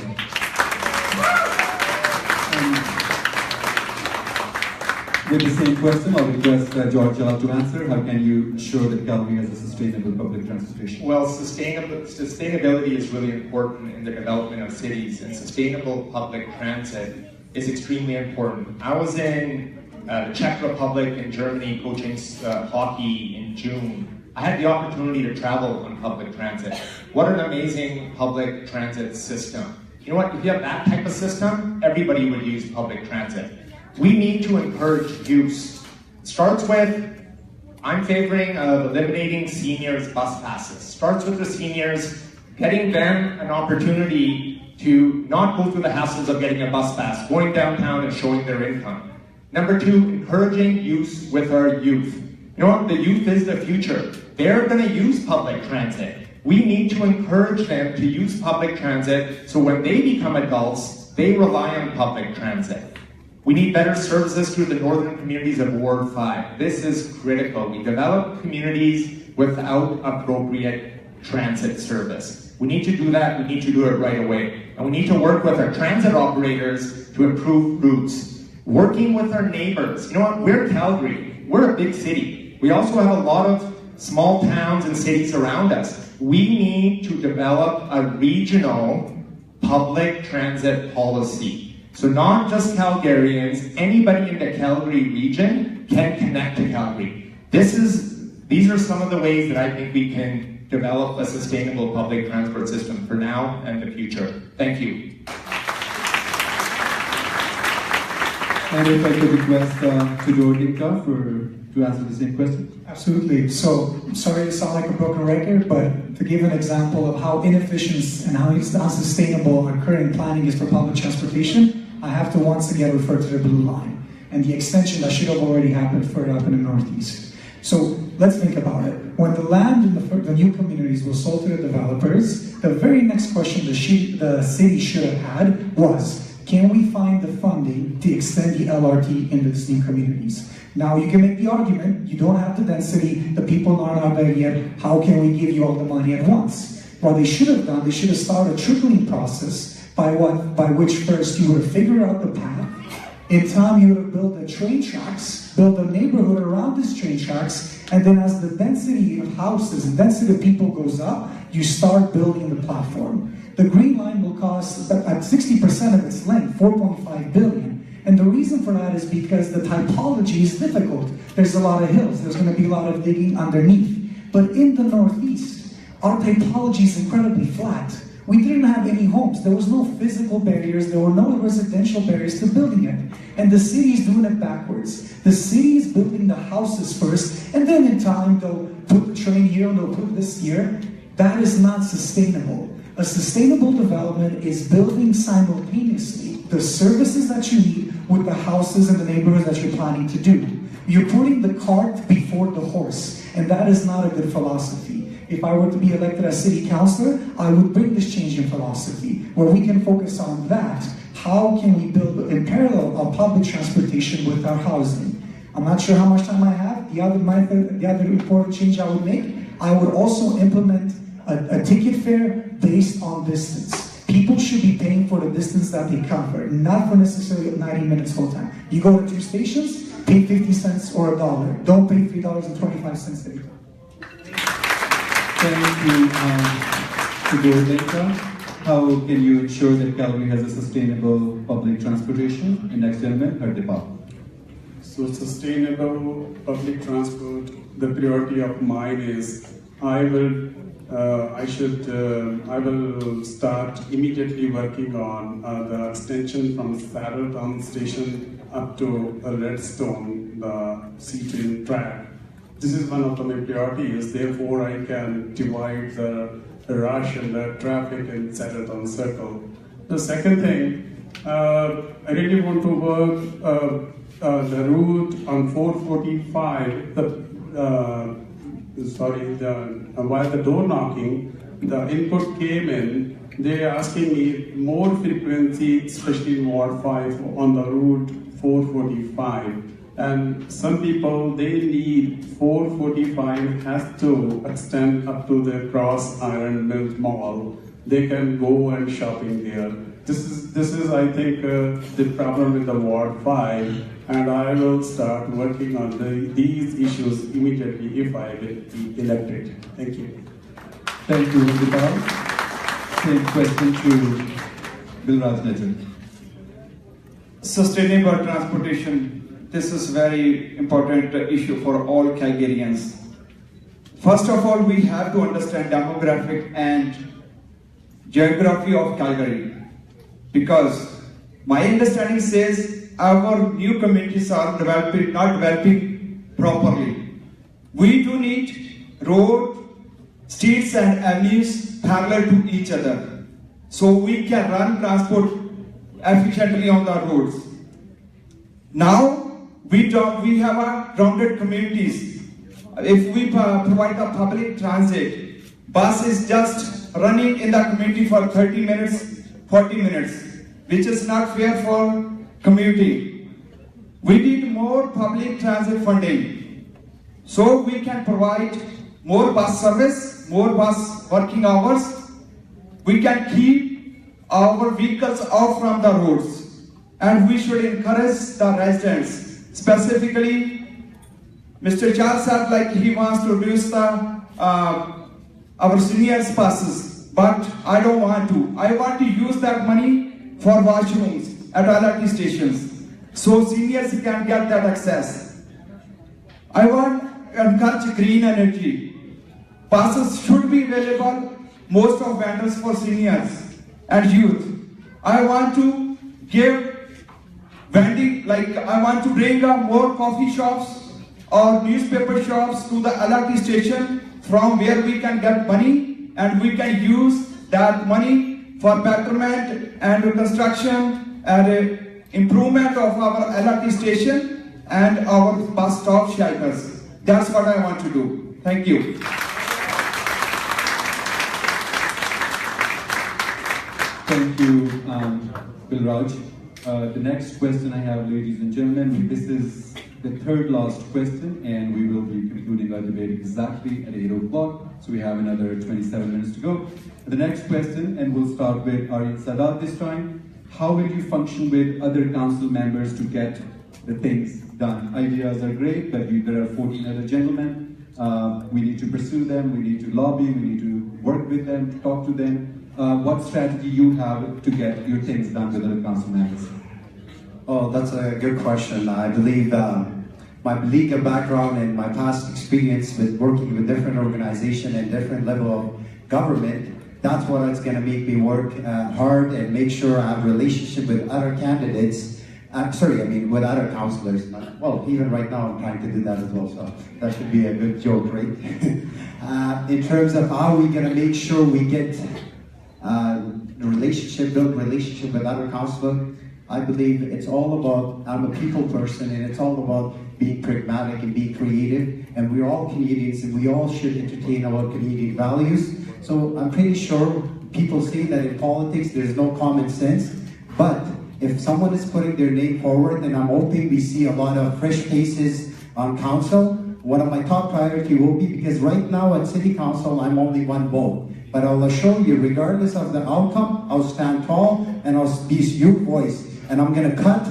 With the same question, I'll request George Chahal to answer. How can you ensure that Calgary has a sustainable public transportation? Well, sustainability is really important in the development of cities, and sustainable public transit is extremely important. I was in the Czech Republic and Germany coaching hockey in June. I had the opportunity to travel on public transit. What an amazing public transit system. You know what, if you have that type of system, everybody would use public transit. We need to encourage use. It starts with, I'm favoring eliminating seniors bus passes. Starts with the seniors, getting them an opportunity to not go through the hassles of getting a bus pass, going downtown and showing their income. Number two, encouraging use with our youth. You know what, the youth is the future. They're going to use public transit. We need to encourage them to use public transit so when they become adults, they rely on public transit. We need better services through the northern communities of Ward 5. This is critical. We develop communities without appropriate transit service. We need to do that. We need to do it right away. And we need to work with our transit operators to improve routes. Working with our neighbors. You know what? We're Calgary. We're a big city. We also have a lot of small towns and cities around us. We need to develop a regional public transit policy. So not just Calgarians, anybody in the Calgary region can connect to Calgary. These are some of the ways that I think we can develop a sustainable public transport system for now and the future. Thank you. And if I could request Tudor Dinka to answer the same question. Absolutely. So, sorry to sound like a broken record, but to give an example of how inefficient and how unsustainable our current planning is for public transportation, I have to once again refer to the Blue Line and the extension that should have already happened further up in the Northeast. So let's think about it. When the land in the new communities was sold to the developers, the very next question the city should have had was, can we find the funding to extend the LRT into these new communities? Now you can make the argument, you don't have the density, the people aren't out there yet, how can we give you all the money at once? What they should have done, they should have started a trickling process by which first you would have figured out the path. In time you would have built the train tracks, built a neighborhood around these train tracks, and then as the density of houses and density of people goes up, you start building the platform. The Green Line will cost, at 60% of its length, $4.5 billion. And the reason for that is because the typology is difficult. There's a lot of hills, there's going to be a lot of digging underneath. But in the Northeast, our typology is incredibly flat. We didn't have any homes. There was no physical barriers. There were no residential barriers to building it. And the city is doing it backwards. The city is building the houses first, and then in time they'll put the train here and they'll put this here. That is not sustainable. A sustainable development is building simultaneously the services that you need with the houses and the neighborhoods that you're planning to do. You're putting the cart before the horse, and that is not a good philosophy. If I were to be elected as city councillor, I would bring this change in philosophy. where we can focus on that. How can we build in parallel a public transportation with our housing? I'm not sure how much time I have. The other important change I would make, I would also implement a ticket fare based on distance. People should be paying for the distance that they cover, not for necessarily 90 minutes whole time. You go to 2 stations, pay 50 cents or $1. Don't pay $3.25 every time. Thank you, Gordeka. How can you ensure that Calgary has a sustainable public transportation? And next gentleman, Hardeep. So sustainable public transport, the priority of mine is I will start immediately working on the extension from Saddletown station up to Redstone, the C-train track. This is one of my priorities, therefore I can divide the rush and the traffic in Saddletown Circle. The second thing, I really want to work the route on 445, while the door knocking, the input came in, they are asking me more frequency, especially in Ward 5 on the route 445. And some people, they need 445 has to extend up to the Cross Iron Mills Mall. They can go and shopping there. This is I think, the problem with the Ward 5. And I will start working on these issues immediately if I get elected. Thank you. Thank you, Vipal. Same question to Bill Rajnetan. Sustainable transportation. This is very important issue for all Calgarians. First of all, we have to understand demographic and geography of Calgary, because my understanding says our new communities are not developing properly. We do need road, streets and avenues parallel to each other, so we can run transport efficiently on the roads. Now we have a grounded communities. If we provide a public transit, bus is just running in the community for 30 minutes, 40 minutes, which is not fair for community. We need more public transit funding so we can provide more bus service, more bus working hours. We can keep our vehicles off from the roads, and we should encourage the residents. Specifically, Mr. Chahal said like he wants to reduce the our seniors passes, but I don't want to. I want to use that money for washrooms at LRT stations, so seniors can get that access. I want to encourage green energy. Passes should be available, most of vendors for seniors and youth. I want to give vending, like I want to bring up more coffee shops or newspaper shops to the LRT station, from where we can get money and we can use that money for betterment and reconstruction and improvement of our LRT station and our bus stop shelters. That's what I want to do. Thank you. Thank you, Bill Raj. The next question I have, ladies and gentlemen, this is the third last question, and we will be concluding our debate exactly at 8 o'clock. So we have another 27 minutes to go. The next question, and we'll start with Aryan Sadat this time. How will you function with other council members to get the things done? Ideas are great, but there are 14 other gentlemen. We need to pursue them, we need to lobby, we need to work with them, to talk to them. What strategy you have to get your things done with other council members? Oh, that's a good question. I believe my legal background and my past experience with working with different organizations and different level of government, that's what's going to make me work hard and make sure I have a relationship with other candidates. With other councillors. Well, even right now I'm trying to do that as well, so that should be a good joke, right? In terms of how we're going to make sure we get build relationship with other councillors, I believe it's all about, I'm a people person, and it's all about being pragmatic and being creative, and we're all Canadians and we all should entertain our Canadian values. So I'm pretty sure people say that in politics there's no common sense, but if someone is putting their name forward, and I'm hoping we see a lot of fresh faces on council, one of my top priority will be, because right now at City Council, I'm only one vote. But I'll assure you, regardless of the outcome, I'll stand tall and I'll be your voice. And I'm gonna cut,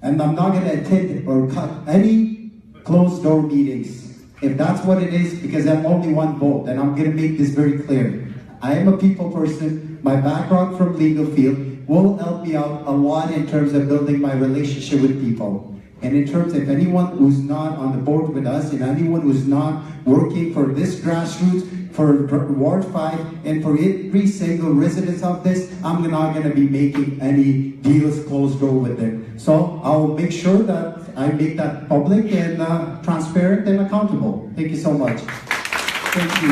and I'm not gonna attend or cut any closed door meetings. If that's what it is, because I'm only one vote, and I'm gonna make this very clear. I am a people person. My background from legal field will help me out a lot in terms of building my relationship with people. And in terms of anyone who's not on the board with us, and anyone who's not working for this grassroots, for Ward 5, and for every single resident of this, I'm not going to be making any deals closed door with them. So I'll make sure that I make that public and transparent and accountable. Thank you so much. Thank you,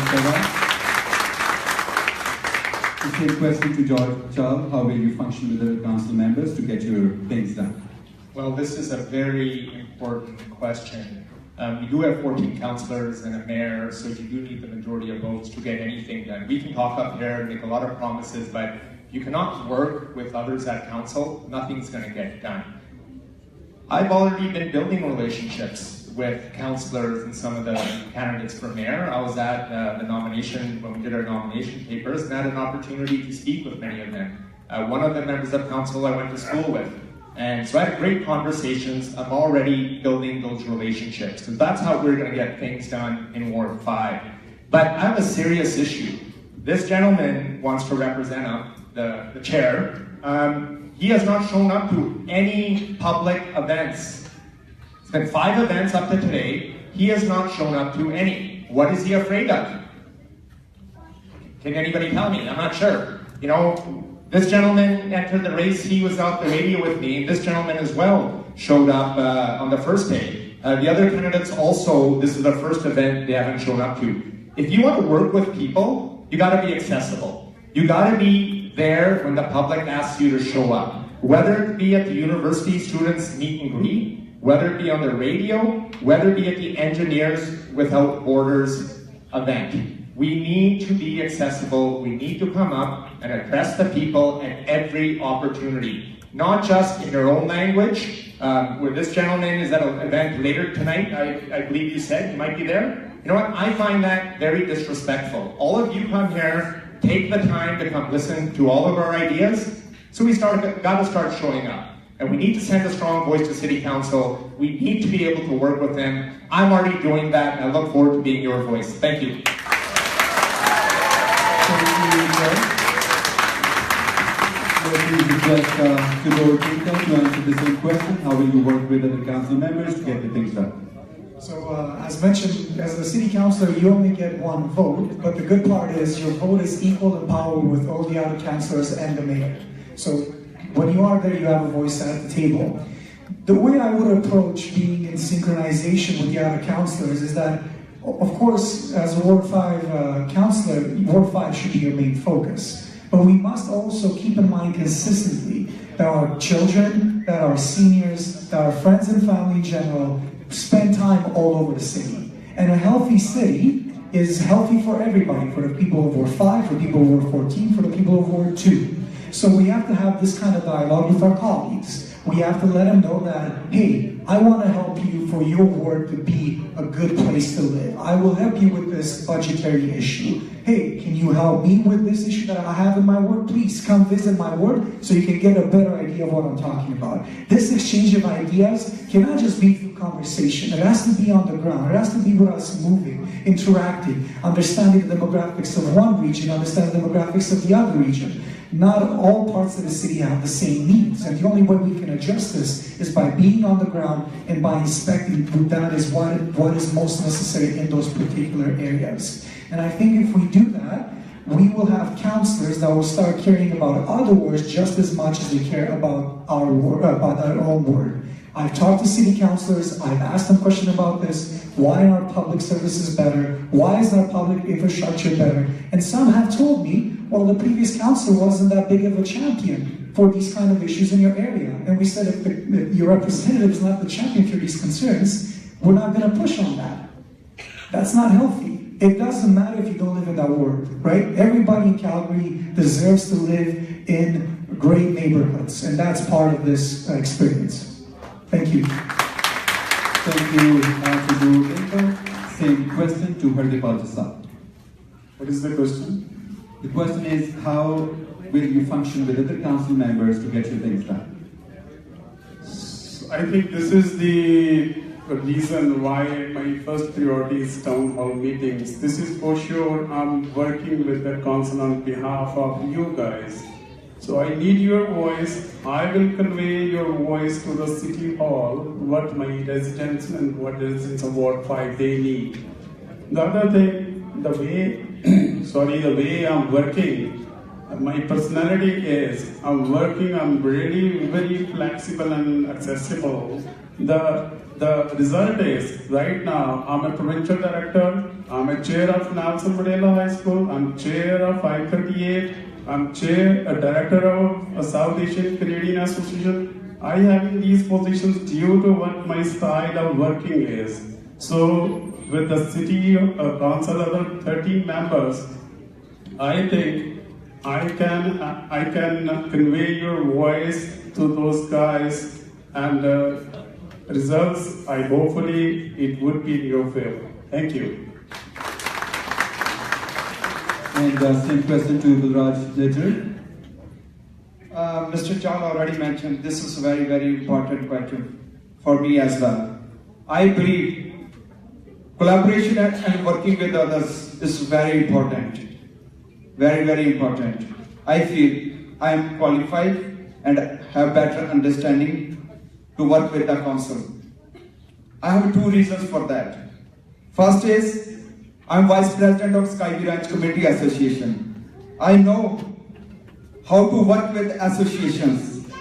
Chahal. The same question to Chahal. How will you function with the council members to get your things done? Well, this is a very important question. We do have 14 councillors and a mayor, so you do need the majority of votes to get anything done. We can talk up here and make a lot of promises, but if you cannot work with others at council, nothing's going to get done. I've already been building relationships with councillors and some of the candidates for mayor. I was at the nomination, when we did our nomination papers, and had an opportunity to speak with many of them. One of the members of council I went to school with. And so I had great conversations. I'm already building those relationships. So that's how we're going to get things done in Ward 5. But I have a serious issue. This gentleman wants to represent the chair. He has not shown up to any public events. It's been 5 events up to today. He has not shown up to any. What is he afraid of? Can anybody tell me? I'm not sure. You know, this gentleman entered the race. He was out the radio with me. This gentleman as well showed up on the first day. The other candidates also, this is the first event they haven't shown up to. If you want to work with people, you got to be accessible. You got to be there when the public asks you to show up. Whether it be at the university students meet and greet, whether it be on the radio, whether it be at the Engineers Without Borders event. We need to be accessible. We need to come up and address the people at every opportunity, not just in their own language. Where this gentleman is at an event later tonight, I believe you said, you might be there. You know what, I find that very disrespectful. All of you come here, take the time to come listen to all of our ideas, so we got to start showing up. And we need to send a strong voice to City Council. We need to be able to work with them. I'm already doing that, and I look forward to being your voice. Thank you. Please request Councillor to answer the same question. How will you work with other council members to get the things done? So, as mentioned, as the city councillor, you only get one vote, but the good part is your vote is equal in power with all the other councillors and the mayor. So, when you are there, you have a voice at the table. The way I would approach being in synchronization with the other councillors is that, of course, as a Ward 5 councillor, Ward 5 should be your main focus. But we must also keep in mind consistently that our children, that our seniors, that our friends and family in general spend time all over the city. And a healthy city is healthy for everybody, for the people of Ward 5, for the people of Ward 14, for the people of Ward 2. So we have to have this kind of dialogue with our colleagues. We have to let them know that, hey, I want to help you for your ward to be a good place to live. I will help you with this budgetary issue. Hey, can you help me with this issue that I have in my ward? Please come visit my ward so you can get a better idea of what I'm talking about. This exchange of ideas cannot just be through conversation. It has to be on the ground. It has to be with us moving, interacting, understanding the demographics of one region, understanding the demographics of the other region. Not all parts of the city have the same needs, and the only way we can address this is by being on the ground and by inspecting that is what is most necessary in those particular areas. And I think if we do that, we will have councillors that will start caring about other wards just as much as they care about our ward, about our own ward. I've talked to city councillors, I've asked them questions about this. Why are our public services better? Why is our public infrastructure better? And some have told me, well, the previous councillor wasn't that big of a champion for these kind of issues in your area. And we said, if your representative is not the champion for these concerns, we're not going to push on that. That's not healthy. it doesn't matter if you don't live in that ward, right? Everybody in Calgary deserves to live in great neighborhoods, and that's part of this experience. Thank you. Thank you, Councillor Dinka. Same question to Hardipal Jasal. What is the question? The question is, how will you function with other council members to get your things done? I think this is the reason why my first priority is town hall meetings. This is for sure. I'm working with the council on behalf of you guys. So I need your voice. I will convey your voice to the city hall, what my residents and what residents of Ward 5 they need. The other thing, the way I'm working, my personality is, I'm really very flexible and accessible. The result is, right now, I'm a provincial director, I'm a chair of Nelson Mandela High School, I'm chair of 538, I'm a director of a South Asian Canadian Association. I have these positions due to what my style of working is. So, with the city council of 13 members, I think I can convey your voice to those guys, and results, hopefully it would be in your favor. Thank you. And same question to Balraj Ledger. Mr. Chahal already mentioned this is a very, very important question for me as well. I believe collaboration and working with others is very important. Very, very important. I feel I am qualified and have better understanding to work with the council. I have two reasons for that. First is, I'm Vice President of Skyview Ranch Community Association. I know how to work with associations.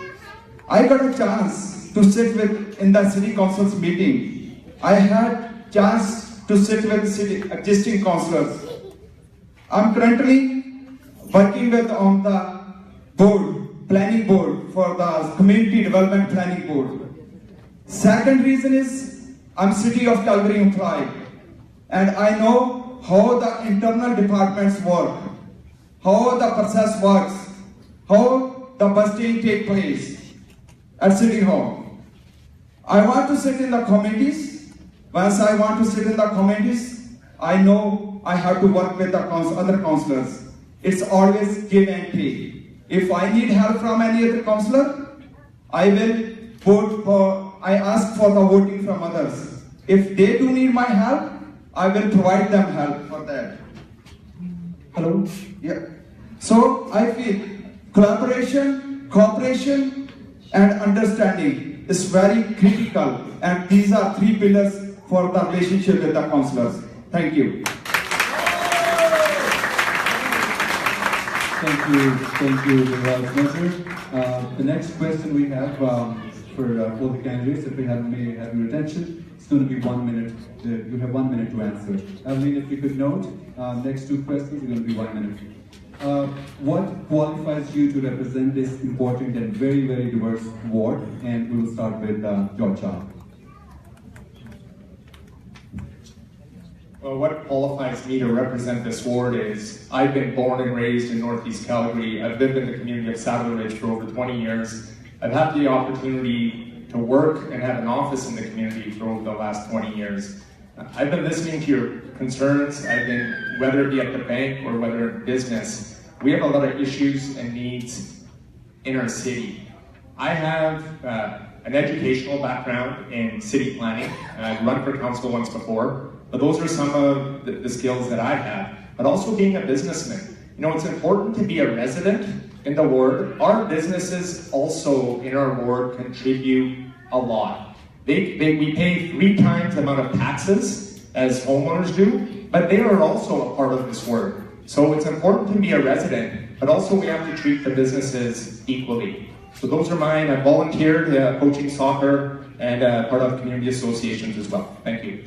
I got a chance to sit in the City Council's meeting. I had chance to sit with city existing councillors. I'm currently working on the planning board for the Community Development Planning Board. Second reason is, I'm City of Calgary employee, and I know how the internal departments work, how the process works, how the budgeting takes place at City Hall. I want to sit in the committees. Once I want to sit in the committees, I know I have to work with the other councillors. It's always give and take. If I need help from any other councillor, I ask for the voting from others. If they do need my help, I will provide them help for that. Hello? Yeah. So I feel collaboration, cooperation, and understanding is very critical, and these are three pillars for the relationship with the councillors. Thank you. Thank you, Balraj Ledger. The next question we have for all the candidates, if we may have your attention, it's going to be 1 minute. You have 1 minute to answer. Aline, if you could note, next two questions are going to be 1 minute. What qualifies you to represent this important and very, very diverse ward? And we will start with George Chahal. Well, what qualifies me to represent this ward is I've been born and raised in Northeast Calgary. I've lived in the community of Saddle Ridge for over 20 years. I've had the opportunity to work and have an office in the community for over the last 20 years. I've been listening to your concerns. Whether it be at the bank or whether in business, we have a lot of issues and needs in our city. I have an educational background in city planning. I've run for council once before. But those are some of the skills that I have. But also being a businessman. You know, it's important to be a resident in the ward. Our businesses also in our ward contribute a lot. We pay 3 times the amount of taxes as homeowners do, but they are also a part of this ward. So it's important to be a resident, but also we have to treat the businesses equally. So those are mine. I volunteered coaching soccer and part of community associations as well. Thank you.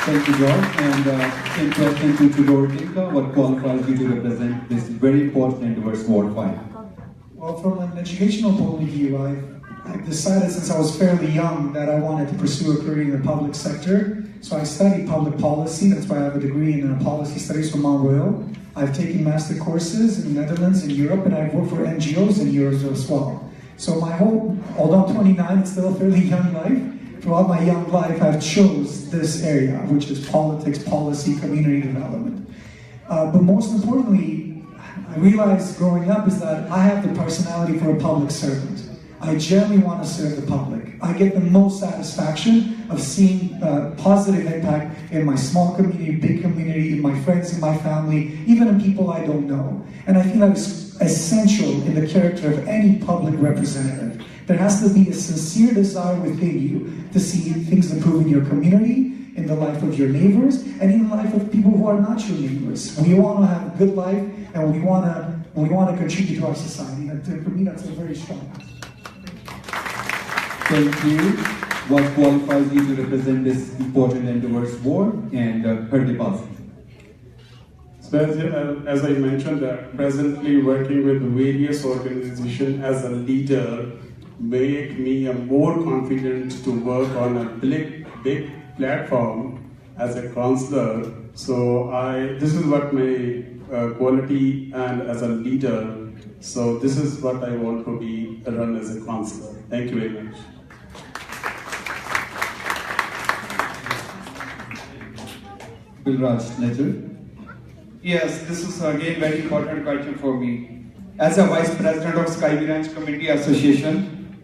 Thank you, George. And same question to Tudor Dinka. What qualifies you to represent this very important and diverse Ward 5? Well, from an educational point of view, I decided since I was fairly young that I wanted to pursue a career in the public sector. So I studied public policy. That's why I have a degree in policy studies from Mount Royal. I've taken master courses in the Netherlands and Europe, and I've worked for NGOs in Europe as well. So my whole, although I'm 29, it's still a fairly young life. Throughout my young life, I've chose this area, which is politics, policy, community development. But most importantly, I realized growing up is that I have the personality for a public servant. I genuinely want to serve the public. I get the most satisfaction of seeing positive impact in my small community, big community, in my friends, in my family, even in people I don't know. And I think that is essential in the character of any public representative. There has to be a sincere desire within you to see things improve in your community, in the life of your neighbors, and in the life of people who are not your neighbors. We want to have a good life, and we want to contribute to our society. And for me, that's a very strong message. Thank you. What qualifies you to represent this important and diverse board? And Hardeep Paul. So as I mentioned, presently working with various organizations as a leader make me more confident to work on a big platform as a councillor. So this is what my quality and as a leader. So this is what I want to be run as a councillor. Thank you very much. Bilraj Ledger. Yes, this is again very important question for me. As a Vice President of Sky Branch Community Association,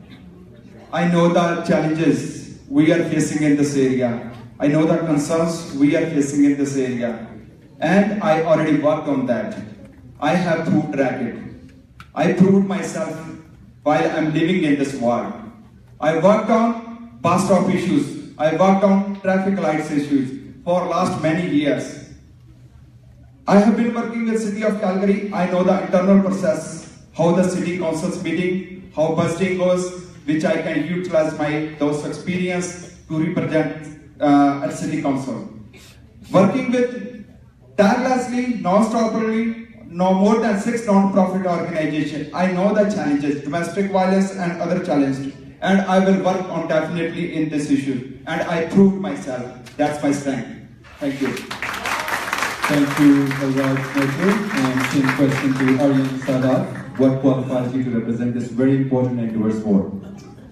I know the challenges we are facing in this area. I know the concerns we are facing in this area. And I already worked on that. I have proved racket. I proved myself while I'm living in this world. I worked on bus stop issues. I worked on traffic lights issues for last many years. I have been working with City of Calgary. I know the internal process, how the City Council's meeting, how budgeting goes, which I can utilize those experience to represent at City Council. Working with tirelessly, non-stopperly, no more than 6 non-profit organizations. I know the challenges, domestic violence and other challenges, and I will work on definitely in this issue. And I proved myself. That's my strength. Thank you. Thank you, Bilraj Ledger. And same question to Aryan Sadat. What qualifies you to represent this very important and diverse board?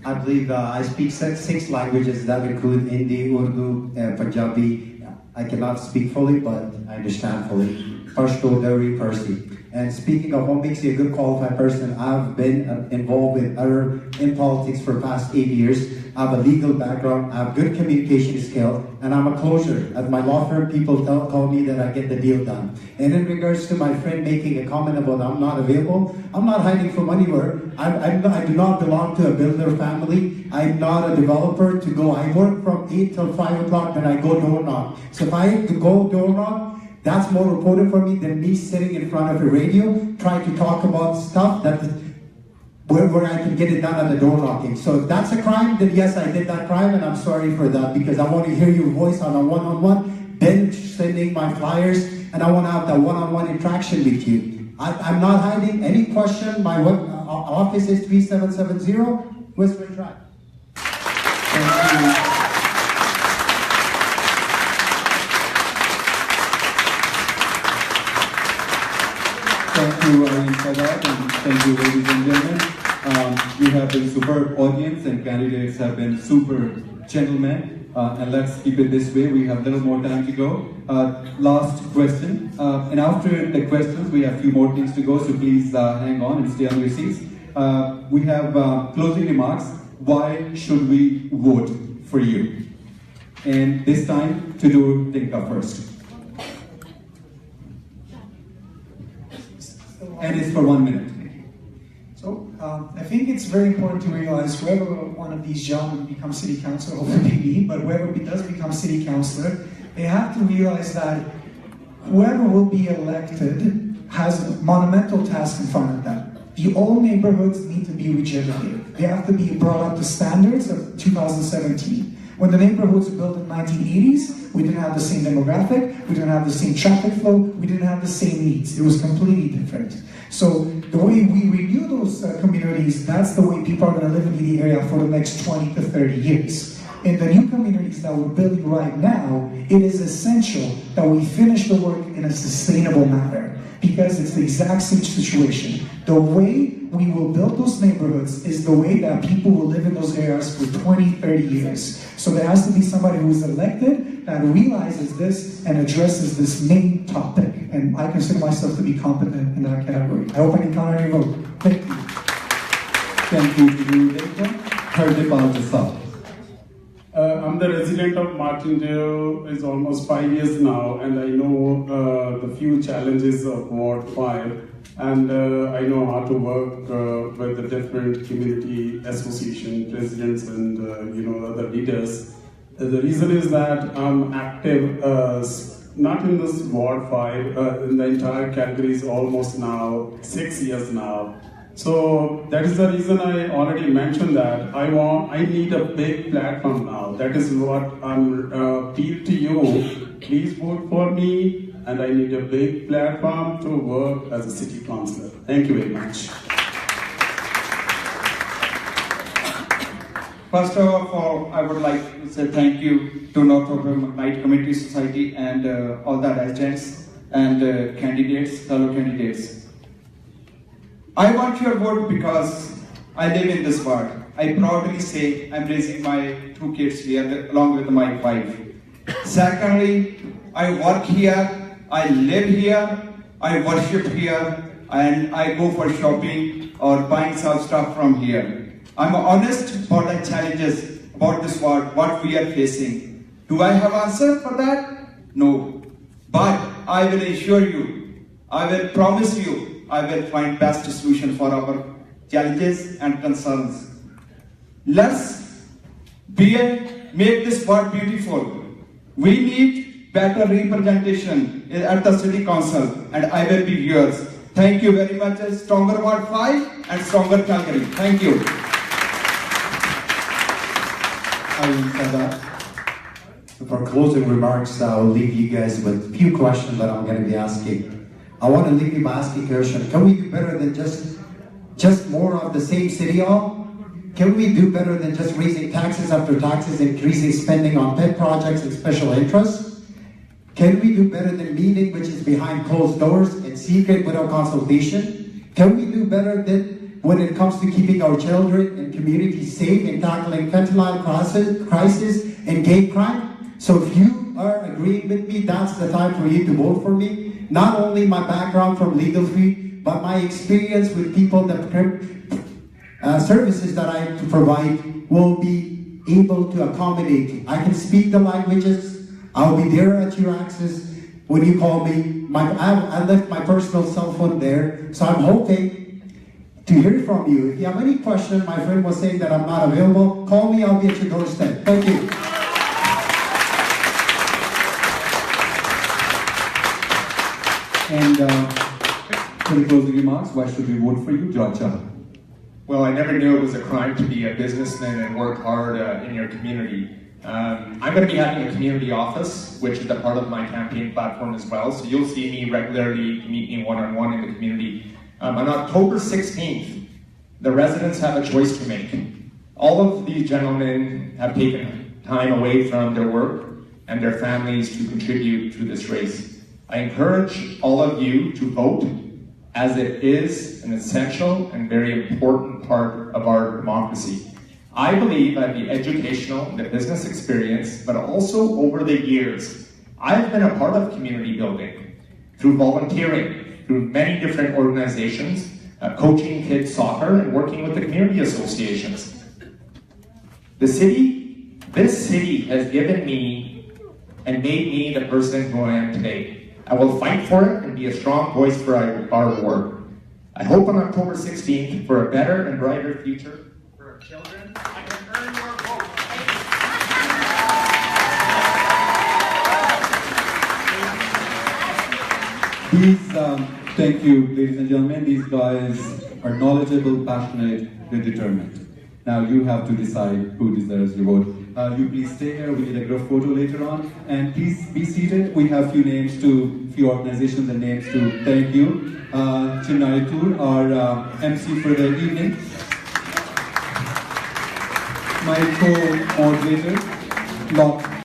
I believe I speak 6 languages that include Hindi, Urdu, Punjabi. I cannot speak fully, but I understand fully. Pashto, Dari, Parsi. And speaking of what makes you a good qualified person, I've been involved in politics for the past 8 years. I have a legal background, I have good communication skills, and I'm a closer. At my law firm, people tell me that I get the deal done. And in regards to my friend making a comment about I'm not available, I'm not hiding from anywhere. I do not belong to a builder family. I'm not a developer to go. I work from 8 till 5 o'clock, then I go door knock. So if I have to go door knock, that's more important for me than me sitting in front of a radio trying to talk about stuff where I can get it done at the door knocking. So if that's a crime, then yes, I did that crime, and I'm sorry for that, because I want to hear your voice on a one-on-one, then sending my flyers, and I want to have that one-on-one interaction with you. I'm not hiding any question. My office is 3770 Westwood Drive. Thank you. Thank you, Aryan Sadat, and thank you, ladies and gentlemen. You have been superb audience, and candidates have been super gentlemen. And let's keep it this way. We have a little more time to go. Last question. And after the questions, we have a few more things to go, so please hang on and stay on your seats. We have closing remarks. Why should we vote for you? And this time, to do Tinka first. And it's for 1 minute. So I think it's very important to realize whoever one of these gentlemen becomes city councilor, hopefully me, but whoever does become city councilor, they have to realize that whoever will be elected has a monumental task in front of them. The old neighborhoods need to be regenerated. They have to be brought up to standards of 2017. When the neighborhoods were built in the 1980s, we didn't have the same demographic, we didn't have the same traffic flow, we didn't have the same needs. It was completely different. So the way we renew those communities, that's the way people are going to live in the area for the next 20 to 30 years. In the new communities that we're building right now, it is essential that we finish the work in a sustainable manner, because it's the exact same situation. The way we will build those neighborhoods is the way that people will live in those areas for 20, 30 years. So there has to be somebody who is elected that realizes this and addresses this main topic. And I consider myself to be competent in that category. I hope I can count on your vote. Thank you. Thank you to you, Chahal. I'm the resident of Martindale. It's almost 5 years now, and I know the few challenges of Ward 5, and I know how to work with the different community association presidents and other leaders. The reason is that I'm active not in this Ward 5, in the entire category is almost now 6 years now. So that is the reason I already mentioned that I need a big platform now. That is what I'm appeal to you. Please vote for me, and I need a big platform to work as a city councillor. Thank you very much. First of all, I would like to say thank you to Northrop McKnight Community Society and all the residents and candidates, fellow candidates. I want your vote because I live in this ward. I proudly say I'm raising my 2 kids here along with my wife. Secondly, I work here, I live here, I worship here, and I go for shopping or buying some stuff from here. I'm honest about the challenges about this ward, what we are facing. Do I have answer for that? No. But I will assure you, I will promise you, I will find best solution for our challenges and concerns. Let's make this ward beautiful. We need better representation at the city council, and I will be yours. Thank you very much. Stronger Ward 5 and stronger Calgary. Thank you. For closing remarks, I'll leave you guys with a few questions that I'm going to be asking. I want to leave you by asking question, can we do better than just more of the same city hall? Can we do better than just raising taxes after taxes, increasing spending on pet projects and special interests? Can we do better than meeting, which is behind closed doors and secret without consultation? Can we do better than when it comes to keeping our children and communities safe and tackling fentanyl crisis and gang crime? So if you are agreeing with me, that's the time for you to vote for me. Not only my background from legal field, but my experience with people that services that I provide will be able to accommodate. I can speak the languages. I'll be there at your access when you call me. I left my personal cell phone there, so I'm hoping to hear from you. If you have any question, my friend was saying that I'm not available, call me, I'll be at your doorstep. Thank you. And for the closing remarks, why should we vote for you, Chahal? Well, I never knew it was a crime to be a businessman and work hard in your community. I'm going to be having a community office, which is a part of my campaign platform as well. So you'll see me regularly, meet me one-on-one in the community. On October 16th, the residents have a choice to make. All of these gentlemen have taken time away from their work and their families to contribute to this race. I encourage all of you to vote, as it is an essential and very important part of our democracy. I believe I have the educational and the business experience, but also over the years, I've been a part of community building through volunteering, through many different organizations, coaching kids soccer and working with the community associations. This city has given me and made me the person who I am today. I will fight for it and be a strong voice for our ward. I hope on October 16th for a better and brighter future for our children. I can earn your vote. Thank you, ladies and gentlemen. These guys are knowledgeable, passionate, they're determined. Now you have to decide who deserves your vote. You please stay here. We need a group photo later on, and please be seated. We have few organizations and names to thank you. Chinaitur, our MC for the evening. My co-moderator, Lot